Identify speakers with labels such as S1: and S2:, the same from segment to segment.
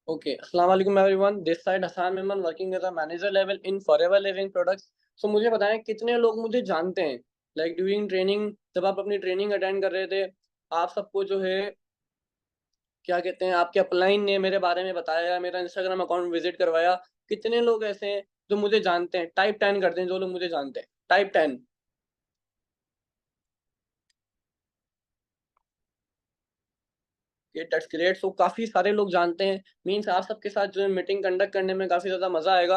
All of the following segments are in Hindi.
S1: Okay, Assalamu alaikum everyone. This side Hassan Memon working as a manager level in Forever Living Products. So मुझे बताएं कितने लोग मुझे जानते हैं, लाइक ड्यूरिंग ट्रेनिंग, जब आप अपनी ट्रेनिंग अटेंड कर रहे थे, आप सबको जो है क्या कहते हैं, आपके अपलाइन ने मेरे बारे में बताया, मेरा इंस्टाग्राम अकाउंट विजिट करवाया। कितने लोग ऐसे हैं जो मुझे जानते हैं? टाइप 10 करते हैं जो लोग मुझे जानते हैं, टाइप 10। ये दैट्स ग्रेट। सो काफी सारे लोग जानते हैं, मीन्स आप सबके साथ जो है मीटिंग कंडक्ट करने में काफी ज्यादा मजा आएगा।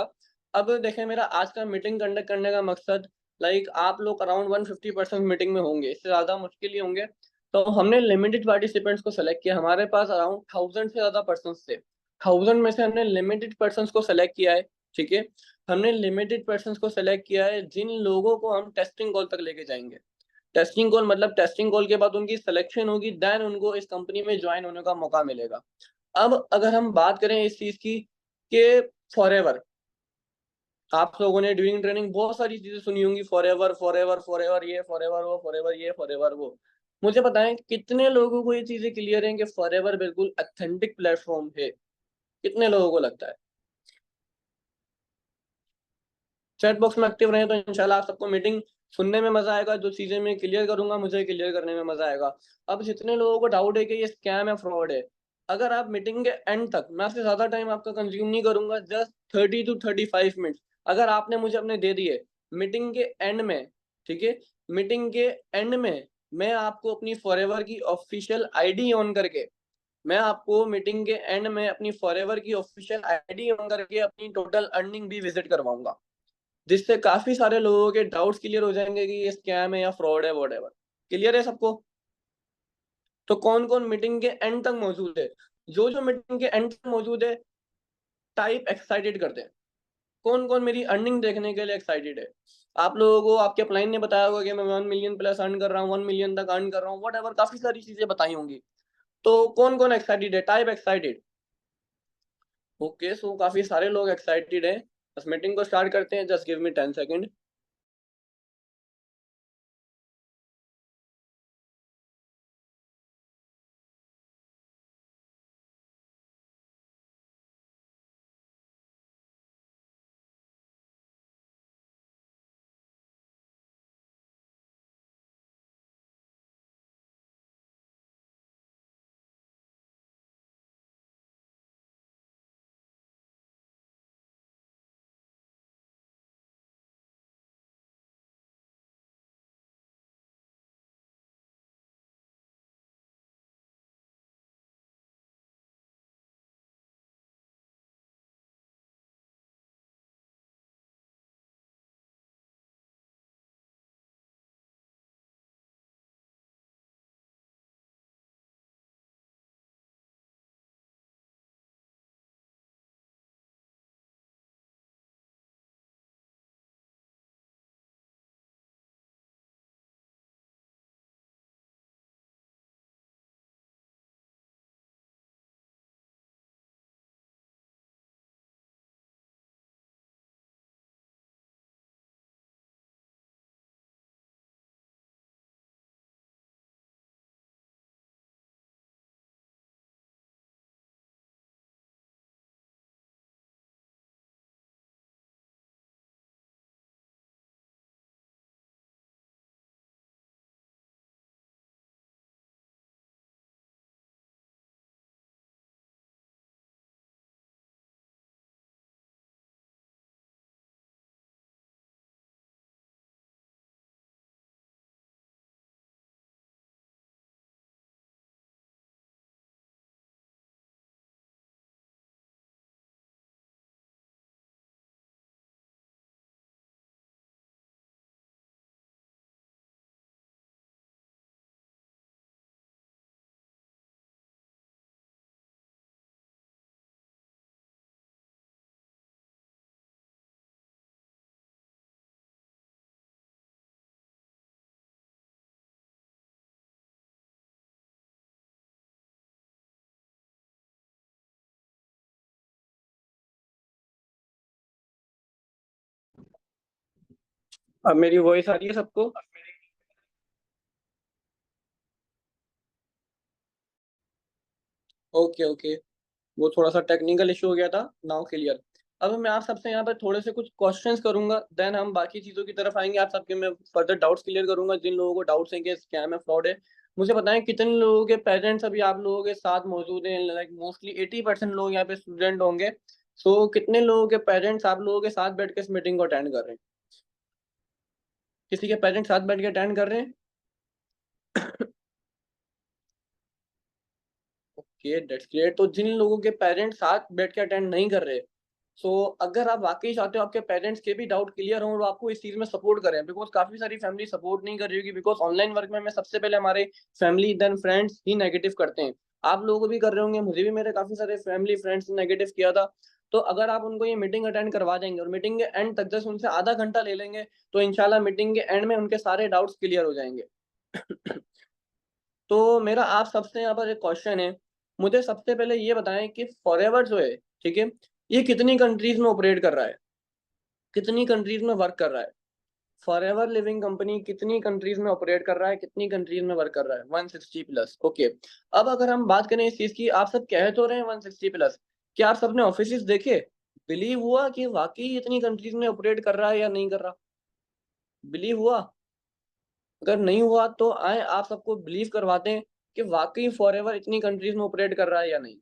S1: अब देखें, मेरा आज का मीटिंग कंडक्ट करने का मकसद, लाइक आप लोग अराउंड 150% मीटिंग में होंगे, इससे ज्यादा मुश्किल ही होंगे। तो हमने लिमिटेड पार्टिसिपेंट्स को सेलेक्ट किया, हमारे पास अराउंड 1000 से ज्यादा पर्सन थे। 1000 में से हमने लिमिटेड पर्सन को सेलेक्ट किया है। ठीक है, हमने लिमिटेड पर्सन को सेलेक्ट किया है जिन लोगों को हम टेस्टिंग कॉल तक लेके जाएंगे। टेस्टिंग कॉल मतलब टेस्टिंग कॉल के बाद उनकी सिलेक्शन होगी, देन उनको इस कंपनी में ज्वाइन होने का मौका मिलेगा। अब अगर हम बात करें इस चीज की कि फॉरएवर, आप लोगों ने ड्यूरिंग ट्रेनिंग बहुत सारी चीजें सुनी होंगी, फॉरएवर फॉरएवर फॉरएवर ये, फॉरएवर वो, फॉरएवर ये, फॉरएवर वो। मुझे बताएं कितने लोगों को ये चीजें क्लियर हैं कि फॉरएवर बिल्कुल ऑथेंटिक प्लेटफॉर्म है? कितने लोगों को लगता है? चैट बॉक्स में एक्टिव रहे तो इंशाल्लाह आप सबको मीटिंग सुनने में मजा आएगा, जो चीजें मैं क्लियर करूंगा मुझे क्लियर करने में मजा आएगा। अब जितने लोगों को डाउट है कि ये स्कैम है, फ्रॉड है, अगर आप मीटिंग के एंड तक, मैं आपसे ज्यादा टाइम आपका कंज्यूम नहीं करूंगा, जस्ट 30 to 35 मिनट अगर आपने मुझे अपने दे दिए मीटिंग के एंड में, ठीक है, मीटिंग के एंड में मैं आपको अपनी फॉरएवर की ऑफिशियल आईडी ऑन करके, मैं आपको मीटिंग के एंड में अपनी फॉरएवर की ऑफिशियल आईडी ऑन करके अपनी टोटल अर्निंग भी विजिट करवाऊंगा, जिससे काफी सारे लोगों के डाउट्स क्लियर हो जाएंगे कि ये स्कैम है या फ्रॉड है, वॉट एवर। क्लियर है सबको? तो कौन कौन मीटिंग के एंड तक मौजूद है? जो जो मीटिंग के एंड तक मौजूद है, टाइप एक्साइटेड करते हैं। कौन कौन मेरी अर्निंग देखने के लिए एक्साइटेड है? आप लोगों को आपके अपलाइन ने बताया होगा कि मैं 1 मिलियन प्लस अर्न कर रहा हूँ, 1 मिलियन तक अर्न कर रहा हूँ, वट एवर, काफी सारी चीजें बताई होंगी। तो कौन कौन एक्साइटेड है? Type excited. ओके, सो काफी सारे लोग एक्साइटेड हैं। बस मीटिंग को स्टार्ट करते हैं, जस्ट गिव मी 10 सेकेंड। अब मेरी वॉइस आ रही है सबको? ओके ओके, वो थोड़ा-सा टेक्निकल इश्यू हो गया था, नाउ क्लियर। अब मैं आप सबसे यहाँ पर थोड़े से कुछ क्वेश्चंस करूँगा, देन हम बाकी चीज़ों की तरफ आएँगे। आप सबके मैं फर्दर डाउट्स क्लियर करूँगा, जिन लोगों को डाउट्स हैं कि स्कैम है, फ्रॉड है। मुझे बताएँ कितने लोगों के पेरेंट्स अभी आप लोगों के साथ मौजूद हैं? लाइक मोस्टली 80% लोग यहाँ पे स्टूडेंट होंगे। सो कितने लोगों के पेरेंट्स आप लोगों के साथ बैठ के इस मीटिंग को अटेंड कर रहे हैं? किसी के पेरेंट्स साथ बैठ के अटेंड कर रहे हैं? Okay, that's great. तो जिन लोगों के पेरेंट्स साथ बैठ के अटेंड नहीं कर रहे, सो अगर आप वाक़ई चाहते हो आपके पेरेंट्स के भी डाउट क्लियर हों और वो आपको इस चीज़ में सपोर्ट करें, बिकॉज़ काफ़ी सारी फैमिली सपोर्ट नहीं कर रही होगी, बिकॉज़ ऑनलाइन वर्क में हमें सबसे पहले हमारे फैमिली देन फ्रेंड्स ही नेगेटिव करते हैं। आप लोगों को भी कर रहे होंगे, मुझे भी मेरे काफ़ी सारे फैमिली फ्रेंड्स ने नेगेटिव किया था। तो अगर आप उनको ये मीटिंग अटेंड करवा देंगे और मीटिंग के एंड तक जस्ट उनसे आधा घंटा ले लेंगे, तो इंशाल्लाह मीटिंग के एंड में उनके सारे डाउट्स क्लियर हो जाएँगे। तो मेरा आप सबसे यहाँ पर एक क्वेश्चन है, मुझे सबसे पहले ये बताएँ कि फॉरएवर जो है, ठीक है? ये कितनी कंट्रीज़ में ऑपरेट कर रहा है? कितनी कंट्रीज़ में वर्क कर रहा है? फॉरएवर लिविंग कंपनी कितनी कंट्रीज़ में ऑपरेट कर रहा है? कितनी कंट्रीज़ में वर्क कर रहा है? 160 प्लस, ओके। अब अगर हम बात करें इस चीज़ की, आप सब कह तो रहे हैं 160 प्लस, क्या आप सबने ऑफिसेज़ देखे? बिलीव हुआ कि वाक़ई इतनी कंट्रीज़ में ऑपरेट कर रहा है या नहीं कर रहा? बिलीव हुआ? अगर नहीं हुआ तो आएँ आप सबको बिलीव करवाते हैं कि वाक़ई फॉरएवर इतनी कंट्रीज़ में ऑपरेट कर रहा है या नहीं?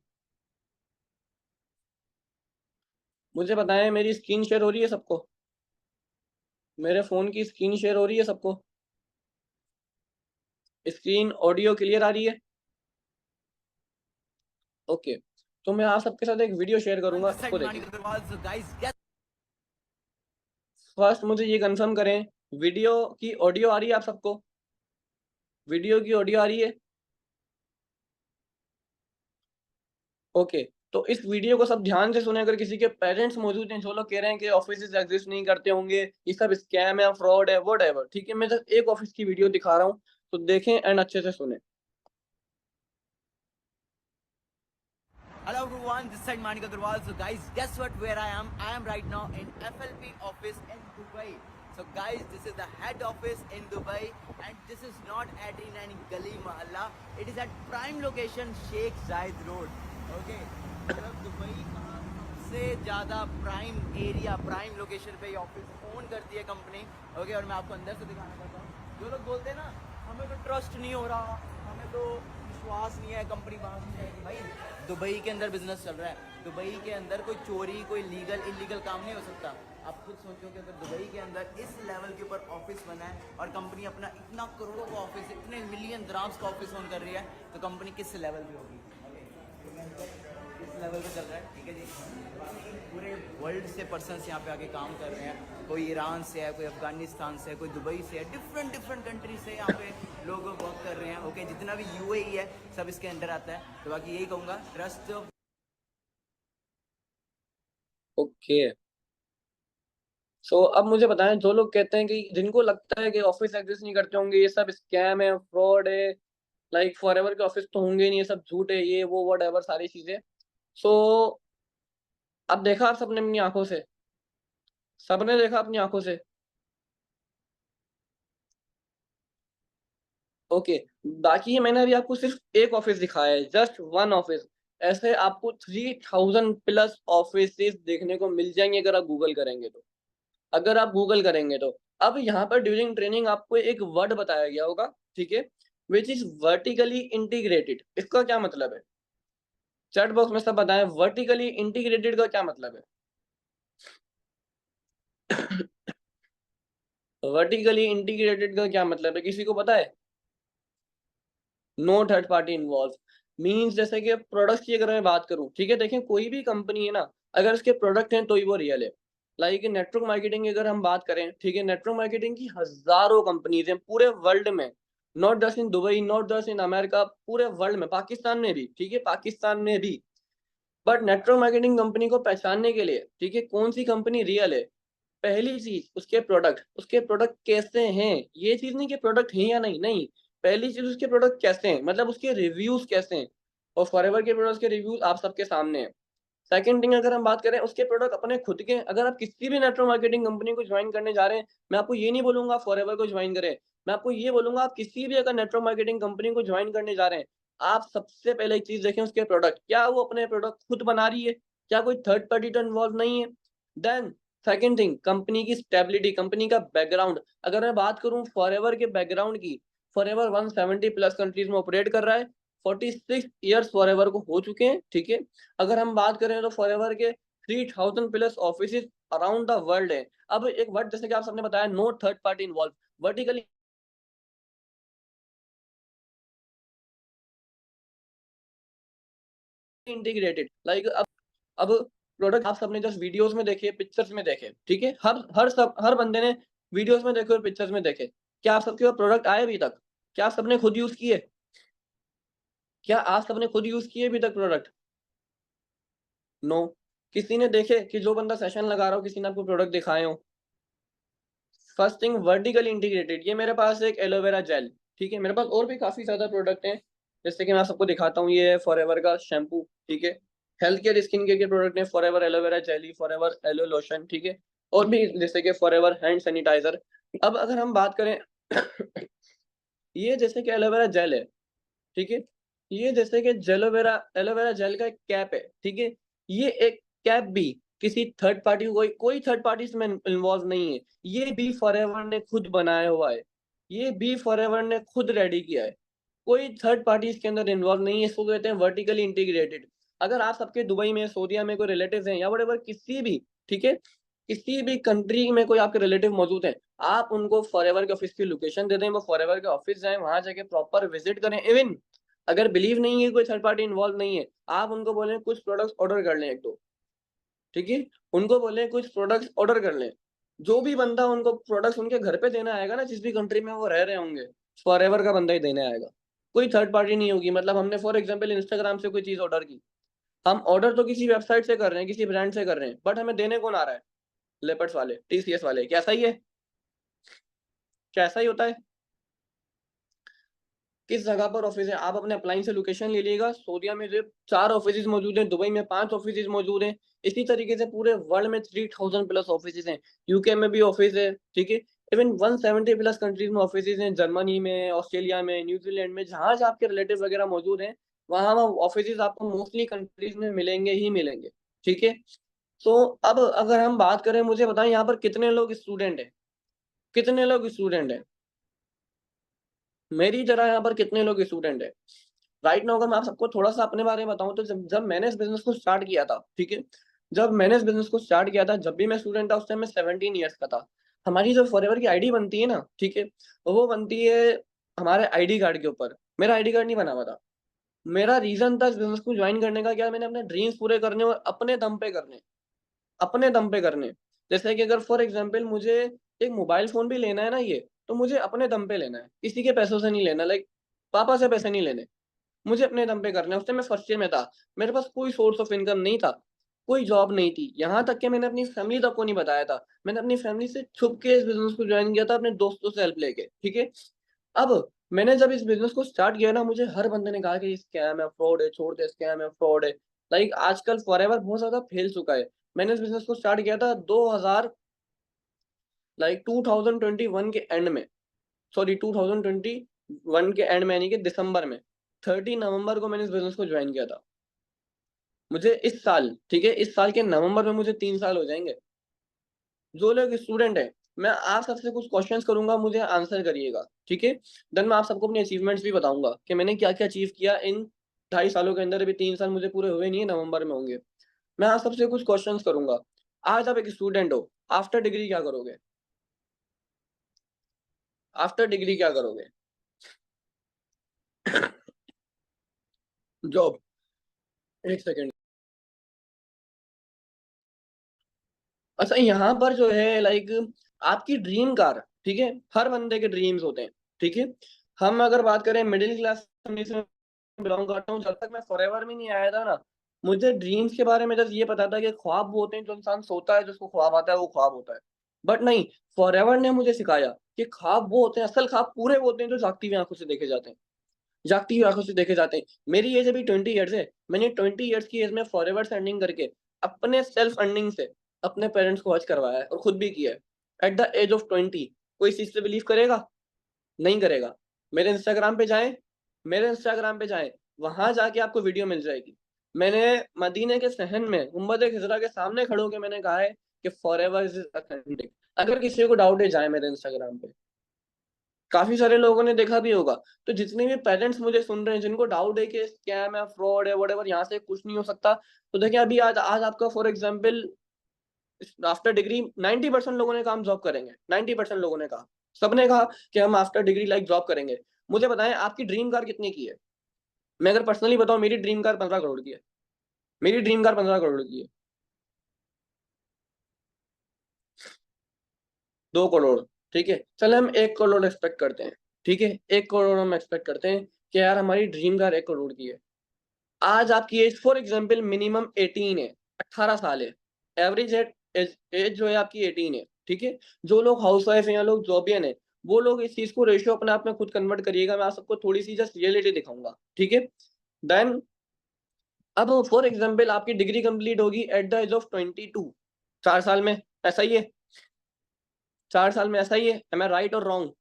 S1: मुझे बताएँ, मेरी स्क्रीन शेयर हो रही है सबको? मेरे फ़ोन की स्क्रीन शेयर हो रही है सबको? स्क्रीन ऑडियो क्लियर आ रही है? ओके। तो मैं आप सबके साथ एक वीडियो शेयर करूँगा,
S2: This side
S1: इसको
S2: Manik
S1: देखिए।
S2: Agarwal. So guys, guess
S1: first मुझे ये कन्फर्म करें, वीडियो की ऑडियो आ रही है आप सबको? वीडियो की ऑडियो आ रही है? ओके। तो इस वीडियो को सब ध्यान से सुनें, अगर किसी के पेरेंट्स मौजूद हैं, जो लोग कह रहे हैं कि ऑफिसेज़ एग्ज़िस्ट नहीं करते होंगे, ये सब स्कैम है, फ्रॉड है, व्हाटएवर, ठीक है? मैं जस्ट एक ऑफिस की वीडियो दिखा रहा हूँ, तो देखें एंड अच्छे से सुनें।
S2: hello everyone. This side Manik Agarwal. So guys, guess what? Where I am? I am right now in FLP office in Dubai. So guys, this is the head office in Dubai, and this is not at in any gully mahalla. It is at prime location Sheikh Zayed Road. Okay. मतलब दुबई का सबसे ज़्यादा प्राइम एरिया, प्राइम लोकेशन पे ये ऑफिस ओन करती है कंपनी। ओके, और मैं आपको अंदर से दिखाना चाहता हूँ। जो लोग बोलते हैं ना, हमें तो ट्रस्ट नहीं हो रहा, हमें तो विश्वास नहीं है, कंपनी बाहर नहीं जाएगी। भाई दुबई के अंदर बिजनेस चल रहा है, दुबई के अंदर कोई चोरी, कोई लीगल इलीगल काम नहीं हो सकता। आप खुद सोचो कि अगर दुबई के अंदर इस लेवल के ऊपर ऑफिस बना है और कंपनी अपना इतना करोड़ों का ऑफिस, इतने मिलियन द्राम्स का ऑफिस ओन कर रही है, तो कंपनी किस लेवल पे होगी? इस लेवल पे चल रहा है, ठीक है जी। पूरे वर्ल्ड से पर्सन्स यहाँ पे आके काम कर रहे हैं, कोई ईरान से है, कोई अफगानिस्तान से है, कोई दुबई से है, डिफरेंट डिफरेंट कंट्री से यहाँ पे लोग वर्क कर रहे हैं। ओके, जितना भी यूएई है सब इसके अंडर आता है। तो बाकी यही कहूँगा, ट्रस्ट।
S1: ओके। सो अब मुझे बताएँ, जो लोग कहते हैं कि जिनको लगता है कि ऑफिस एग्ज़िस्ट नहीं करते होंगे, ये सब स्कैम है, फ्रॉड है, लाइक फॉरएवर के ऑफिस तो होंगे ही नहीं, ये सब झूठ है, ये वो व्हाटएवर सारी चीज़ें। सो अब देखा आप सबने अपनी आँखों से? सबने देखा अपनी आँखों से? ओके। बाकी ये मैंने अभी आपको सिर्फ़ एक ऑफ़िस दिखाया है, जस्ट 1 ऑफ़िस। ऐसे आपको 3000 प्लस ऑफ़िसेज़ देखने को मिल जाएँगे अगर आप गूगल करेंगे तो। अगर आप गूगल करेंगे तो। अब यहाँ पर ड्यूरिंग ट्रेनिंग आपको एक वर्ड बताया गया होगा, ठीक है? Which is vertically integrated. इसका क्या मतलब है? चैट बॉक्स में सब बताएँ, वर्टिकली इंटीग्रेटेड का क्या मतलब है? वर्टिकली इंटीग्रेटेड का क्या मतलब है, किसी को पता है? No third party involve means, जैसे कि प्रोडक्ट्स की अगर मैं बात करूँ, ठीक है? देखें, कोई भी कंपनी है ना, अगर उसके प्रोडक्ट हैं तो ही वो रियल है। लाइक नेटवर्क मार्केटिंग की अगर हम बात करें, ठीक है? नेटवर्क मार्केटिंग की हज़ारों कंपनीज़ हैं पूरे वर्ल्ड में, not just in Dubai, not just in America, पूरे वर्ल्ड में, पाकिस्तान में भी, ठीक है? पाकिस्तान में भी। बट नेटवर्क मार्केटिंग कंपनी को पहचानने के लिए, ठीक है, कौन-सी कंपनी रियल है? पहली चीज़ उसके प्रोडक्ट कैसे हैं? ये चीज़ नहीं कि प्रोडक्ट हैं या नहीं, नहीं। पहली चीज़ उसके प्रोडक्ट कैसे हैं? मतलब उसके रिव्यूज़ कैसे हैं? और फॉरएवर के प्रोडक्ट्स के रिव्यूज़ आप सबके सामने हैं। सेकंड थिंग, अगर हम बात करें उसके प्रोडक्ट अपने खुद के, अगर आप किसी भी नेटवर्क मार्केटिंग कंपनी को जॉइन करने जा रहे हैं, मैं आपको ये नहीं बोलूँगा आप फॉरएवर को जॉइन करें। मैं आपको ये बोलूँगा आप किसी भी अगर नेटवर्क मार्केटिंग कंपनी को जॉइन करने जा रहे हैं, आप सबसे पहले एक चीज देखें उसके प्रोडक्ट, क्या वो अपने प्रोडक्ट खुद बना रही है, क्या कोई थर्ड पार्टी तो इन्वॉल्व नहीं है। देन सेकंड थिंग, कंपनी की स्टेबिलिटी, कंपनी का बैकग्राउंड। अगर मैं बात करूं फॉरएवर के बैकग्राउंड की, फॉरएवर 170 प्लस कंट्रीज में ऑपरेट कर रहा है, 46 ईयर्स फॉरएवर को हो चुके हैं, ठीक है। अगर हम बात करें तो फॉरएवर के 3000 plus office around the world है। अब एक वर्ड जैसे कि आप सबने बताया, no third party involve, vertically integrated, like अब प्रोडक्ट आप सबने जस्ट वीडियोस में देखे, पिक्चर्स में देखे, ठीक है। हर बंदे ने वीडियोस में देखे और पिक्चर्स में देखे। क्या आप सबके पास प्रोडक्ट आए अभी तक? क्या आप सबने खुद यूज किए? क्या आप सबने खुद यूज किए अभी तक प्रोडक्ट? नो। किसी ने देखे कि जो बंदा सेशन लगा रहा हो किसी ने आपको प्रोडक्ट दिखाए हो? First thing, vertically integrated. ये मेरे पास एक एलोवेरा जेल, ठीक है। मेरे पास और भी काफी ज्यादा प्रोडक्ट हैं, जैसे कि मैं सबको दिखाता हूँ। ये है फॉरएवर का शैम्पू, ठीक है। हेल्थ केयर स्किन केयर के प्रोडक्ट है, forever aloe vera jelly, forever aloe lotion, ठीक है। और भी जैसे कि फॉरएवर हैंड सैनिटाइजर। अब अगर हम बात करें ये जैसे कि एलोवेरा जेल है, ठीक है। ये जैसे कि जेलोवेरा एलोवेरा जेल का एक कैप है, ठीक है। ये एक कैप भी किसी थर्ड पार्टी, कोई थर्ड पार्टी इसमें इन्वॉल्व नहीं है। ये भी फॉरएवर ने खुद बनाया हुआ है, ये भी फॉरएवर ने खुद रेडी किया है। कोई थर्ड पार्टी इसके अंदर इन्वॉल्व नहीं है। इसको कहते हैं वर्टिकली इंटीग्रेटेड। अगर आप सबके दुबई में, सऊदीया में कोई रिलेटिव्स हैं या वटेवर किसी भी, ठीक है, किसी भी कंट्री में कोई आपके रिलेटिव मौजूद हैं, आप उनको फॉरएवर के ऑफिस की लोकेशन दे दें, वो फॉरएवर के ऑफिस जाएं, वहां जाके प्रॉपर विजिट करें। इवन अगर बिलीव नहीं है कोई थर्ड पार्टी इन्वॉल्व नहीं है, आप उनको बोलें कुछ प्रोडक्ट्स ऑर्डर कर लें एक दो, ठीक है। उनको बोलें कुछ प्रोडक्ट्स ऑर्डर कर लें। जो भी बंदा उनको प्रोडक्ट्स उनके घर पे देना आएगा ना, जिस भी कंट्री में वो रह रहे होंगे, फॉरएवर का बंदा ही देने आएगा, कोई थर्ड पार्टी नहीं होगी। मतलब हमने फॉर एग्जांपल इंस्टाग्राम से कोई चीज ऑर्डर की, हम ऑर्डर तो किसी वेबसाइट से कर रहे हैं, किसी ब्रांड से कर रहे हैं, बट हमें देने कौन आ रहा है? लेपर्स वाले, टीसीएस वाले। कैसा ही है? कैसा ही होता है? किस जगह पर ऑफिस है? आप अपने अप्लाइन से लोकेशन ले लीजिएगा। सऊदीया में जो 4 ऑफिस मौजूद हैं, दुबई में 5 ऑफिस मौजूद हैं। इसी तरीके से पूरे वर्ल्ड में 3000 प्लस ऑफिस हैं। यूके में भी ऑफिस है, ठीक है। इवन 170 प्लस कंट्रीज में ऑफिस हैं, जर्मनी में, ऑस्ट्रेलिया में, न्यूजीलैंड में, जहां जहां आपके रिलेटिव वगैरह मौजूद हैं, वहां ऑफिस आपको मोस्टली कंट्रीज में मिलेंगे ही मिलेंगे, ठीक है। तो अब अगर हम बात करें, मुझे बताएं यहाँ पर कितने लोग स्टूडेंट हैं? कितने लोग स्टूडेंट हैं मेरी तरह? यहाँ पर कितने लोग स्टूडेंट है राइट नाउ? अगर मैं आप सबको थोड़ा सा अपने बारे में बताऊं, तो जब मैंने इस बिजनेस को स्टार्ट किया था, ठीक है, जब मैंने इस बिजनेस को स्टार्ट किया था, जब भी मैं स्टूडेंट था, उस टाइम मैं 17 ईयर्स का था। हमारी जो फॉरएवर की आईडी बनती है ना, ठीक है, वो बनती है हमारे आईडी कार्ड के ऊपर। मेरा आईडी कार्ड नहीं बना हुआ था। मेरा रीजन था इस बिजनेस को ज्वाइन करने का, क्या, मैंने अपने ड्रीम्स पूरे करने और अपने दम पे करने, अपने दम पे करने। जैसे कि अगर फॉर एग्जाम्पल मुझे एक मोबाइल फोन भी लेना है ना, ये तो मुझे अपने दम पे लेना है, किसी के पैसों से नहीं लेना। लाइक पापा से पैसे नहीं लेने, मुझे अपने दम पे करना है। उस टाइम मैं फर्स्ट ईयर में था, मेरे पास कोई सोर्स ऑफ इनकम नहीं था, कोई जॉब नहीं थी। यहाँ तक कि मैंने अपनी फैमिली तक को नहीं बताया था। मैंने अपनी फैमिली से छुप के इस बिजनेस को ज्वाइन किया था, अपने दोस्तों से हेल्प लेके, ठीक है। अब मैंने जब इस बिजनेस को स्टार्ट किया ना, मुझे हर बंदे ने कहा कि स्कैम है, फ्रॉड है, छोड़ दे, स्कैम है, फ्रॉड है। लाइक आजकल फॉरएवर बहुत ज्यादा फैल चुका है। मैंने इस बिजनेस को स्टार्ट किया था 2000, लाइक 2021 के एंड में, सॉरी 2021 के एंड में, यानी कि दिसंबर में, 30 नवंबर को मैंने इस बिजनेस को ज्वाइन किया था। मुझे इस साल, ठीक है, इस साल के नवंबर में मुझे 3 साल हो जाएंगे। जो लोग स्टूडेंट है, मैं आप सबसे कुछ क्वेश्चंस करूंगा, मुझे आंसर करिएगा, ठीक है। देन मैं आप सबको अपनी अचीवमेंट्स भी बताऊंगा कि मैंने क्या क्या अचीव किया इन 2.5 सालों के अंदर। अभी 3 साल मुझे पूरे हुए नहीं है, नवंबर में होंगे। मैं आप सबसे कुछ क्वेश्चंस करूंगा। आज आप एक स्टूडेंट हो, आफ्टर डिग्री क्या करोगे? आफ्टर डिग्री क्या करोगे? जॉब। एक सेकेंड। अच्छा, यहाँ पर जो है लाइक आपकी ड्रीम कार, ठीक है, हर बंदे के ड्रीम्स होते हैं, ठीक है। हम अगर बात करें मिडिल क्लास फैमिली से बिलोंग करता हूँ, जब तक मैं फॉरएवर में नहीं आया था ना, मुझे ड्रीम्स के बारे में जस्ट ये पता था कि ख्वाब वो होते हैं जो इंसान सोता है, जिसको ख्वाब आता है वो ख्वाब होता है। बट नहीं, फॉरएवर ने मुझे सिखाया कि ख्वाब वो होते हैं, असल ख्वाब पूरे वो होते हैं जो जागती हुई आंखों से देखे जाते हैं, जागती हुई आंखों से देखे जाते हैं। मेरी एज अभी 20 ईयर्स है। मैंने 20 ईयर्स की एज में फॉरएवर से अर्निंग करके अपने सेल्फ अर्निंग से अपने पेरेंट्स को हज करवाया है और खुद भी किया है एट द एज ऑफ 20। कोई इस चीज से बिलीव करेगा? नहीं करेगा। मेरे इंस्टाग्राम पे जाएं, मेरे इंस्टाग्राम पे जाएं, वहां जाके आपको वीडियो मिल जाएगी। मैंने मदीने के सहन में गुंबद खिजरा के सामने खड़े होकर मैंने कहा है कि फॉरएवर इज ऑथेंटिक। अगर किसी को डाउट है जाए मेरे इंस्टाग्राम पे, काफी सारे लोगों ने देखा भी होगा। तो जितने भी पेरेंट्स मुझे सुन रहे हैं जिनको डाउट है कि स्कैम है, फ्रॉड है, व्हाटएवर, यहाँ से कुछ नहीं हो सकता, तो देखिए अभी आज आज आपका फॉर एग्जांपल आफ्टर डिग्री 90% लोगों ने काम जॉब करेंगे। 90% लोगों ने कहा, सबने कहा कि हम आफ्टर डिग्री लाइक जॉब करेंगे। मुझे बताएं आपकी ड्रीम कार कितने की है? मैं अगर पर्सनली बताऊं, मेरी ड्रीम कार 15 करोड़ की है। मेरी ड्रीम कार 15 करोड़ की है। 2 करोड़, ठीक है, चल हम 1 करोड़ एक्सपेक्ट करते हैं। ठीक है, 1 करोड़ हम एक्सपेक्ट करते हैं कि यार हमारी ड्रीम कार 1 करोड़ की है। आज आपकी एज फॉर एग्जाम्पल मिनिमम 18 है, 18 साल है। एवरेज एज जो है आपकी 18 है। ठीक है, जो लोग हाउस वाइफ है या लोग जॉबियन है, वो लोग इस चीज को रेशियो अपने आप में खुद कन्वर्ट करिएगा। मैं आप सबको थोड़ी सी जस्ट रियलिटी दिखाऊंगा। ठीक है, देन अब फॉर एग्जाम्पल आपकी डिग्री कंप्लीट होगी एट द एज ऑफ 22, 4 साल में, ऐसा ही है? 4 साल में ऐसा ही है? एम आई राइट और रॉन्ग?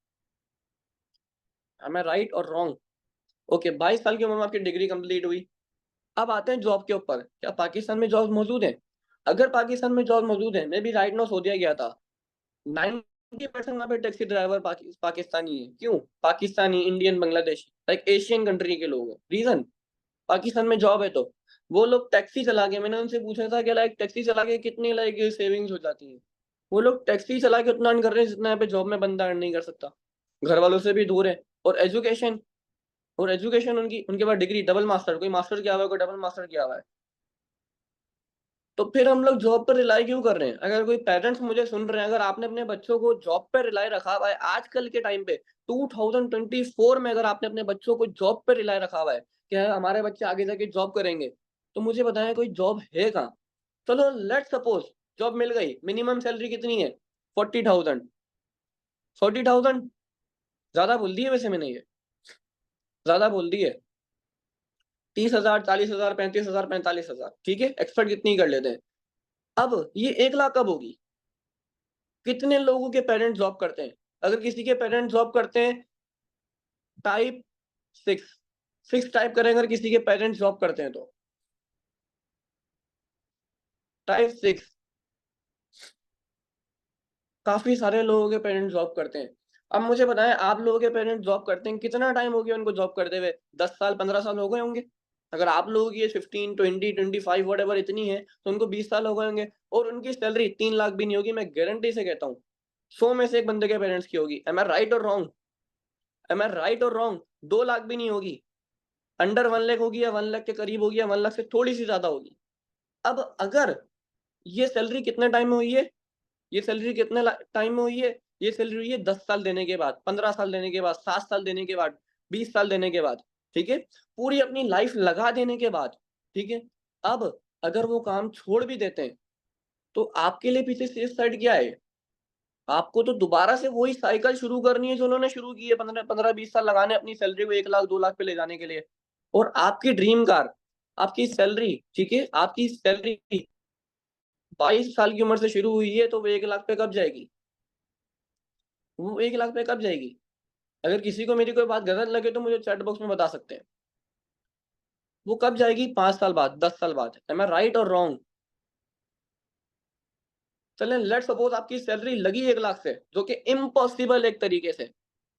S1: एम आई राइट और रॉन्ग? ओके, 22 साल की उम्र में आपकी डिग्री कंप्लीट हुई। अब आते हैं जॉब के ऊपर। क्या पाकिस्तान में जॉब मौजूद है? अगर पाकिस्तान में जॉब मौजूद है, मैं भी राइट नाउ सऊदीया गया था, 90% वहाँ पे टैक्सी ड्राइवर पाकिस्तानी है। क्यों? Pakistani, Indian, Bangladeshi, like Asian country के लोग हैं। रीजन, पाकिस्तान में जॉब है तो वो लोग टैक्सी चला के, मैंने उनसे पूछा था कि लाइक टैक्सी चला के कितनी लाइक सेविंग्स हो जाती है। वो लोग टैक्सी चला के उतना अर्न कर रहे हैं जितना यहाँ पे जॉब में बंदा अर्न नहीं कर सकता। घर वालों से भी दूर है। और एजुकेशन, उनकी, उनके पास डिग्री डबल मास्टर, कोई मास्टर किया हुआ है, कोई डबल मास्टर किया हुआ है। तो फिर हम लोग जॉब पर रिलाई क्यों कर रहे हैं? अगर कोई पेरेंट्स मुझे सुन रहे हैं, अगर आपने अपने बच्चों को जॉब पर रिलाई रखा हुआ है आजकल के टाइम पे 2024 में, अगर आपने अपने बच्चों को जॉब पर रिलाई रखा हुआ है कि हमारे बच्चे आगे जाके जॉब करेंगे, तो मुझे बताएं कोई जॉब है कहाँ? चलो लेट सपोज जॉब मिल गई, मिनिमम सैलरी कितनी है? 40,000। 40,000 ज्यादा बोल दी है वैसे मैंने, ये ज्यादा बोल दी है। 30,000, 40,000, 35,000, 45,000, ठीक है, एक्सपेक्ट कितनी कर लेते हैं। अब ये 1 लाख कब होगी? कितने लोगों के पेरेंट्स जॉब करते हैं? अगर किसी के पेरेंट्स जॉब करते हैं, टाइप 6, 6 टाइप करें अगर किसी के पेरेंट्स जॉब करते हैं तो, टाइप 6। काफी सारे लोगों के पेरेंट्स जॉब करते हैं। अब मुझे बताएं, आप लोगों के पेरेंट्स जॉब करते हैं, कितना टाइम हो गया उनको जॉब करते हुए? 10 साल, 15 साल हो गए होंगे। अगर आप लोगों की 15, 20, 25 वट एवर इतनी है, तो उनको 20 साल हो गए होंगे। और उनकी सैलरी 3 लाख भी नहीं होगी, मैं गारंटी से कहता हूँ। 100 में से एक बंदे के पेरेंट्स की होगी। एम आई राइट और रॉन्ग? एम आई राइट और रॉन्ग? 2 लाख भी नहीं होगी, अंडर 1 लाख होगी, या 1 लाख के करीब होगी, या 1 लाख से थोड़ी सी ज्यादा होगी। अब अगर ये सैलरी कितने टाइम में हुई है? ये सैलरी कितने टाइम में हुई है? ये सैलरी हुई है 10 साल देने के बाद, 15 साल देने के बाद, 7 साल देने के बाद, 20 साल देने के बाद। ठीक है, पूरी अपनी लाइफ लगा देने के बाद। ठीक है, अब अगर वो काम छोड़ भी देते हैं, तो आपके लिए पीछे सेफ साइड क्या है? आपको तो दोबारा से वही साइकिल शुरू करनी है जो उन्होंने शुरू की है, 15-20 साल लगाने अपनी सैलरी को 1 लाख 2 लाख पे ले जाने के लिए। और आपकी ड्रीम कार, आपकी सैलरी, ठीक है, आपकी सैलरी 22 साल की उम्र से शुरू हुई है, तो वो 1 लाख पे कब जाएगी? वो 1 लाख पे कब जाएगी? अगर किसी को मेरी कोई बात गलत लगे तो मुझे चैट बॉक्स में बता सकते हैं। वो कब जाएगी? 5 साल बाद, 10 साल बाद। एम आई राइट और रॉन्ग? चलें लेट सपोज आपकी सैलरी लगी 1 लाख से, जो कि इम्पॉसिबल एक तरीके से,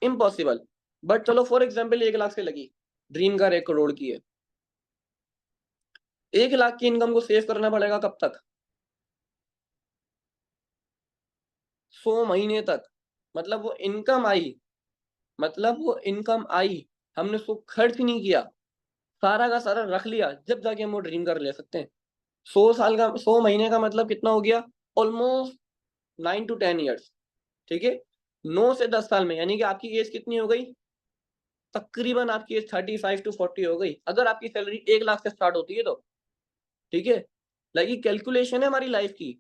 S1: इम्पॉसिबल, बट चलो फॉर एग्जाम्पल 1 लाख से लगी। ड्रीम कार 1 करोड़ की है। 1 लाख की इनकम को सेव करना पड़ेगा कब तक? 100 महीने तक। मतलब वो इनकम आई, हमने उसको खर्च नहीं किया, सारा का सारा रख लिया, जब जाके हम वो ड्रीम कार ले सकते हैं। 100 साल का, 100 महीने का मतलब कितना हो गया? Almost 9 to 10 years. ठीक है, 9 से 10 साल में, यानी कि आपकी एज कितनी हो गई? तकरीबन आपकी एज 35 to 40 हो गई, अगर आपकी सैलरी 1 लाख से स्टार्ट होती है तो। ठीक है, लाइक कैलकुलेशन है हमारी लाइफ की।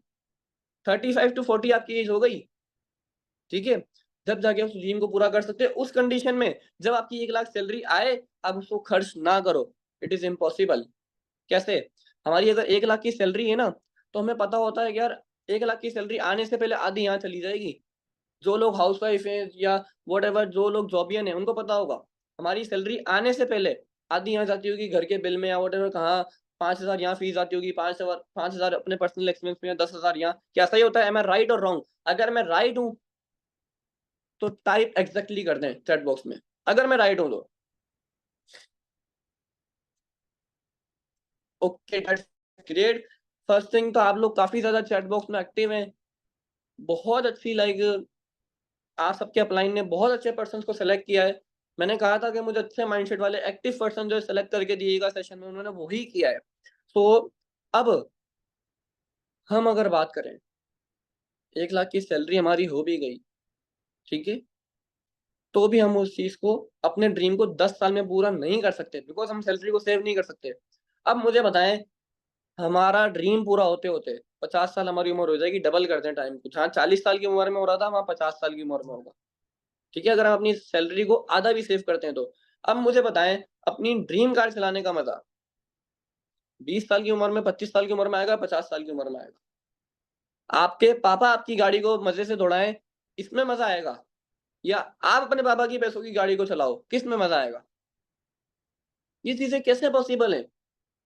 S1: 35 to 40 आपकी एज हो गई। ठीक है, जब जाके उस ड्रीम को पूरा कर सकते हैं। उस कंडीशन में जब आपकी 1 लाख सैलरी आए, आप उसको खर्च ना करो। It is impossible. कैसे? हमारी अगर 1 लाख की सैलरी है ना, तो हमें पता होता है कि यार 1 लाख की सैलरी आने से पहले आधी यहाँ चली जाएगी। जो लोग हाउस वाइफ हैं या वट एवर, जो लोग जॉबियन है, उनको पता होगा हमारी सैलरी आने से पहले आधी यहाँ जाती होगी घर के बिल में या वhatever, कहाँ 5,000 यहाँ फीस आती होगी, 5,000 अपने पर्सनल एक्सपेंस में, 10,000 यहाँ। क्या सही होता है? एम आई राइट और रॉन्ग? अगर मैं राइट हूं तो टाइप एग्जैक्टली कर दें चैट बॉक्स में, अगर मैं राइट हूं तो। Okay, great. फर्स्ट थिंग तो आप लोग काफी ज्यादा चैट बॉक्स में एक्टिव हैं, बहुत अच्छी, लाइक आप सबके अपलाइन ने बहुत अच्छे पर्सन को सेलेक्ट किया है। मैंने कहा था कि मुझे अच्छे माइंडसेट वाले एक्टिव पर्सन जो सेलेक्ट करके दिएगा सेशन में, उन्होंने वही किया है। सो अब हम अगर बात करें, 1 लाख की सैलरी हमारी हो भी गई, ठीक है, तो भी हम उस चीज को, अपने ड्रीम को 10 साल में पूरा नहीं कर सकते, बिकॉज हम सैलरी को सेव नहीं कर सकते। अब मुझे बताएं, हमारा ड्रीम पूरा होते होते 50 साल हमारी उम्र हो जाएगी, डबल कर दें टाइम को, जहाँ 40 साल की उम्र में हो रहा था वहां 50 साल की उम्र में होगा, ठीक है, अगर हम अपनी सैलरी को आधा भी सेव करते हैं तो। अब मुझे बताएं, अपनी ड्रीम कार चलाने का मजा 20 साल की उम्र में, 25 साल की उम्र में आएगा, 50 साल की उम्र में आएगा? आपके पापा आपकी गाड़ी को मजे से दौड़ाएं, इसमें मजा आएगा, या आप अपने पापा की पैसों की गाड़ी को चलाओ, किस में मजा आएगा? ये चीजें कैसे पॉसिबल है?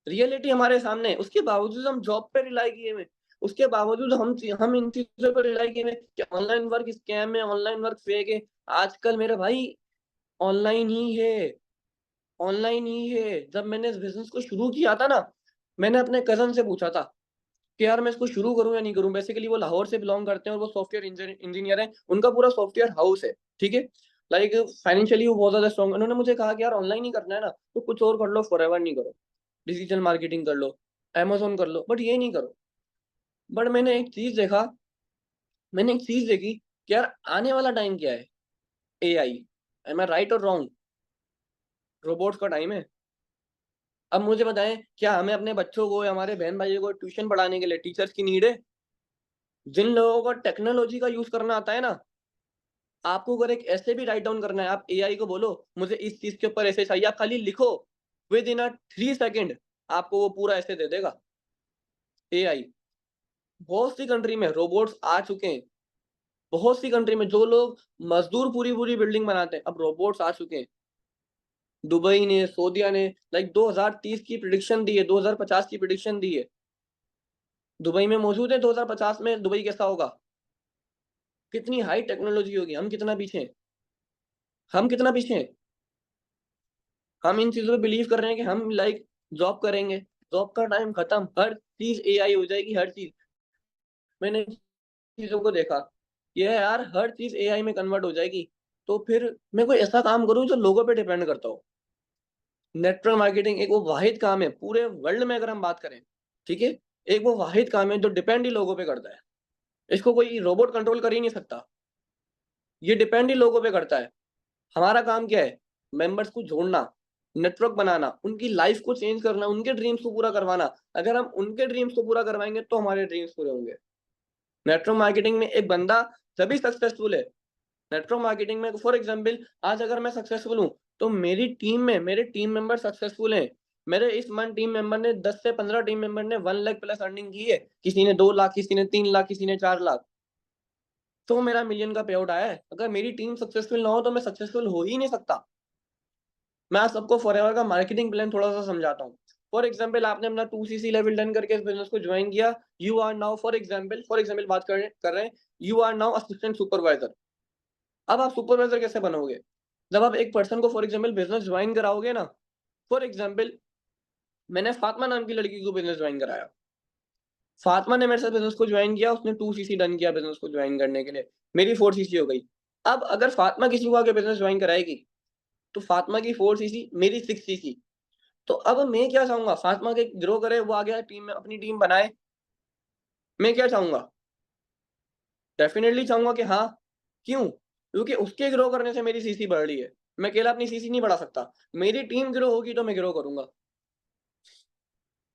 S1: रियलिटी हमारे सामने है, उसके बावजूद हम जॉब पे रिलाई किए हुए, उसके बावजूद हम इन चीजों पर रिलाई किए हुए कि ऑनलाइन वर्क स्कैम है, ऑनलाइन वर्क फेक है। आजकल मेरे भाई ऑनलाइन ही है, ऑनलाइन ही है। जब मैंने इस बिजनेस को शुरू किया था ना, मैंने अपने कजन से पूछा था कि यार मैं इसको शुरू करूं या नहीं करूं। बेसिकली वो लाहौर से बिलोंग करते हैं और वो सॉफ्टवेयर इंजीनियर है, उनका पूरा सॉफ्टवेयर हाउस है, ठीक है, लाइक फाइनेंशियली वो बहुत ज्यादा स्ट्रॉन्ग। उन्होंने मुझे कहा कि यार ऑनलाइन ही करना है ना तो कुछ और कर लो, फॉरएवर नहीं करो, डिजिटल मार्केटिंग कर लो, अमेजोन कर लो, बट ये नहीं करो। बट मैंने एक चीज देखी कि यार आने वाला टाइम क्या है? एआई। एम आई राइट और रॉन्ग? रोबोट्स का टाइम है। अब मुझे बताएं, क्या हमें अपने बच्चों को या हमारे बहन भाइयों को ट्यूशन पढ़ाने के लिए टीचर्स की नीड है? जिन लोगों को टेक्नोलॉजी का यूज करना आता है ना, आपको अगर एक ऐसे भी राइट डाउन करना है, आप एआई को बोलो मुझे इस चीज के ऊपर ऐसे चाहिए, आप खाली लिखो, विद इन अ 3 सेकेंड आपको वो पूरा ऐसे दे देगा एआई। बहुत सी कंट्री में रोबोट्स आ चुके हैं, बहुत सी कंट्री में जो लोग मजदूर पूरी पूरी बिल्डिंग बनाते हैं, अब रोबोट्स आ चुके हैं। दुबई ने, सऊदीया ने लाइक 2030 की प्रिडिक्शन दी है, 2050 की प्रिडिक्शन दी है। दुबई में मौजूद है 2050 में दुबई कैसा होगा, कितनी हाई टेक्नोलॉजी होगी। हम कितना पीछे हैं, हम कितना पीछे हैं। हम इन चीजों पे बिलीव कर रहे हैं कि हम लाइक जॉब करेंगे, जॉब का टाइम खत्म, हर चीज एआई हो जाएगी, हर चीज। मैंने इन चीजों को देखा, ये है यार, हर चीज एआई में कन्वर्ट हो जाएगी, तो फिर मैं कोई ऐसा काम करूं जो लोगों पे डिपेंड करता हो। नेटवर्क मार्केटिंग एक वो वाहिद काम है पूरे वर्ल्ड में, अगर हम बात करें, ठीक है, एक वो वाहिद काम है जो डिपेंड ही लोगों पे करता है। इसको कोई रोबोट कंट्रोल कर ही नहीं सकता, ये डिपेंड ही लोगों पे करता है। हमारा काम क्या है? मेंबर्स को जोड़ना, नेटवर्क बनाना, उनकी लाइफ को चेंज करना, उनके ड्रीम्स को पूरा करवाना। अगर हम उनके ड्रीम्स को पूरा करवाएंगे तो हमारे ड्रीम्स पूरे होंगे। नेटवर्क मार्केटिंग में एक बंदा तभी सक्सेसफुल है, नेटवर्क मार्केटिंग में फॉर एग्जांपल, आज अगर मैं सक्सेसफुल हूं तो मेरी टीम में मेरे टीम मेंबर सक्सेसफुल हैं। मेरे इस मंथ टीम मेंबर ने 10 से 15 टीम मेंबर ने 1 लाख प्लस अर्निंग की है, किसी ने 2 लाख, किसी ने 3 लाख, किसी ने 4 लाख। तो मेरा मिलियन का पे आउट आया है। अगर मेरी टीम सक्सेसफुल ना हो तो मैं सक्सेसफुल हो ही नहीं सकता। मैं आप सबको फॉरएवर का मार्केटिंग प्लान थोड़ा सा समझाता हूँ। फॉर एग्जाम्पल, आपने अपना 2cc लेवल डन करके इस बिजनेस को ज्वाइन किया, you are now for example बात कर रहे हैं, you are now assistant supervisor. अब आप सुपरवाइजर कैसे बनोगे? जब आप एक पर्सन को फॉर एग्जाम्पल बिजनेस ज्वाइन कराओगे ना, फॉर एग्जाम्पल मैंने फातिमा नाम की लड़की को बिजनेस ज्वाइन कराया, फातिमा ने मेरे साथ बिजनेस को ज्वाइन किया, उसने 2cc डन किया बिजनेस को ज्वाइन करने के लिए, मेरी 4cc हो गई। अब अगर फातिमा किसी को आगे बिजनेस ज्वाइन कराएगी तो फातिमा की 4cc, मेरी 6cc। तो अब मैं क्या चाहूंगा, फातिमा के ग्रो करे, वो आगे टीम में अपनी टीम बनाए। मैं क्या चाहूंगा? डेफिनेटली चाहूंगा कि हाँ। क्यों? क्योंकि उसके ग्रो करने से मेरी सीसी बढ़ रही है। मैं अकेला अपनी सीसी नहीं बढ़ा सकता, मेरी टीम ग्रो होगी तो मैं ग्रो करूंगा।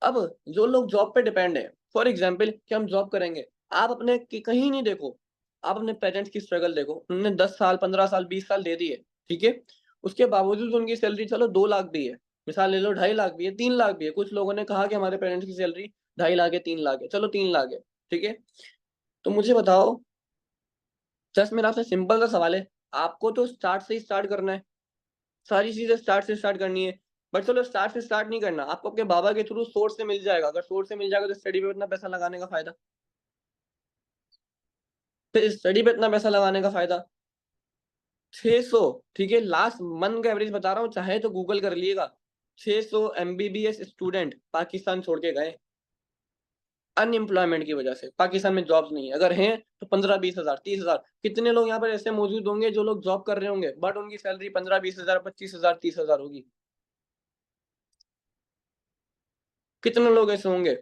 S1: अब जो लोग जॉब पे डिपेंड है, फॉर एग्जाम्पल कि हम जॉब करेंगे, आप अपने कहीं नहीं देखो, आप अपने पेरेंट्स की स्ट्रगल देखो। उन्होंने 10 साल, 15 साल, 20 साल दे दिए, ठीक है, उसके बावजूद उनकी सैलरी चलो 2 लाख भी है, मिसाल ले लो 2.5 लाख भी है, 3 लाख भी है। कुछ लोगों ने कहा कि हमारे पेरेंट्स की सैलरी 2.5 लाख है, 3 लाख है, चलो 3 लाख है, ठीक है। तो मुझे बताओ, जस्ट मेरा आपसे सिंपल सा सवाल है, आपको तो स्टार्ट से ही स्टार्ट करना है, सारी चीजें स्टार्ट से स्टार्ट करनी है। बट चलो स्टार्ट से स्टार्ट नहीं करना, आपको आपके बाबा के थ्रू सोर्स से मिल जाएगा। अगर सोर्स से मिल जाएगा तो स्टडी पे इतना पैसा लगाने का फायदा, फिर स्टडी पे इतना पैसा लगाने का फायदा। 600, ठीक है, लास्ट मंथ का एवरेज बता रहा हूँ, चाहे तो गूगल कर लीजिएगा। 600 MBBS स्टूडेंट पाकिस्तान छोड़ के गए अनएम्प्लॉयमेंट की वजह से। पाकिस्तान में जॉब्स नहीं है, अगर हैं तो 15-20 हजार 30 हजार। कितने लोग यहाँ पर ऐसे मौजूद होंगे जो लोग जॉब कर रहे होंगे बट उनकी सैलरी 15-20 हजार 25 हजार 30 हजार होगी। कितने लोग ऐसे होंगे?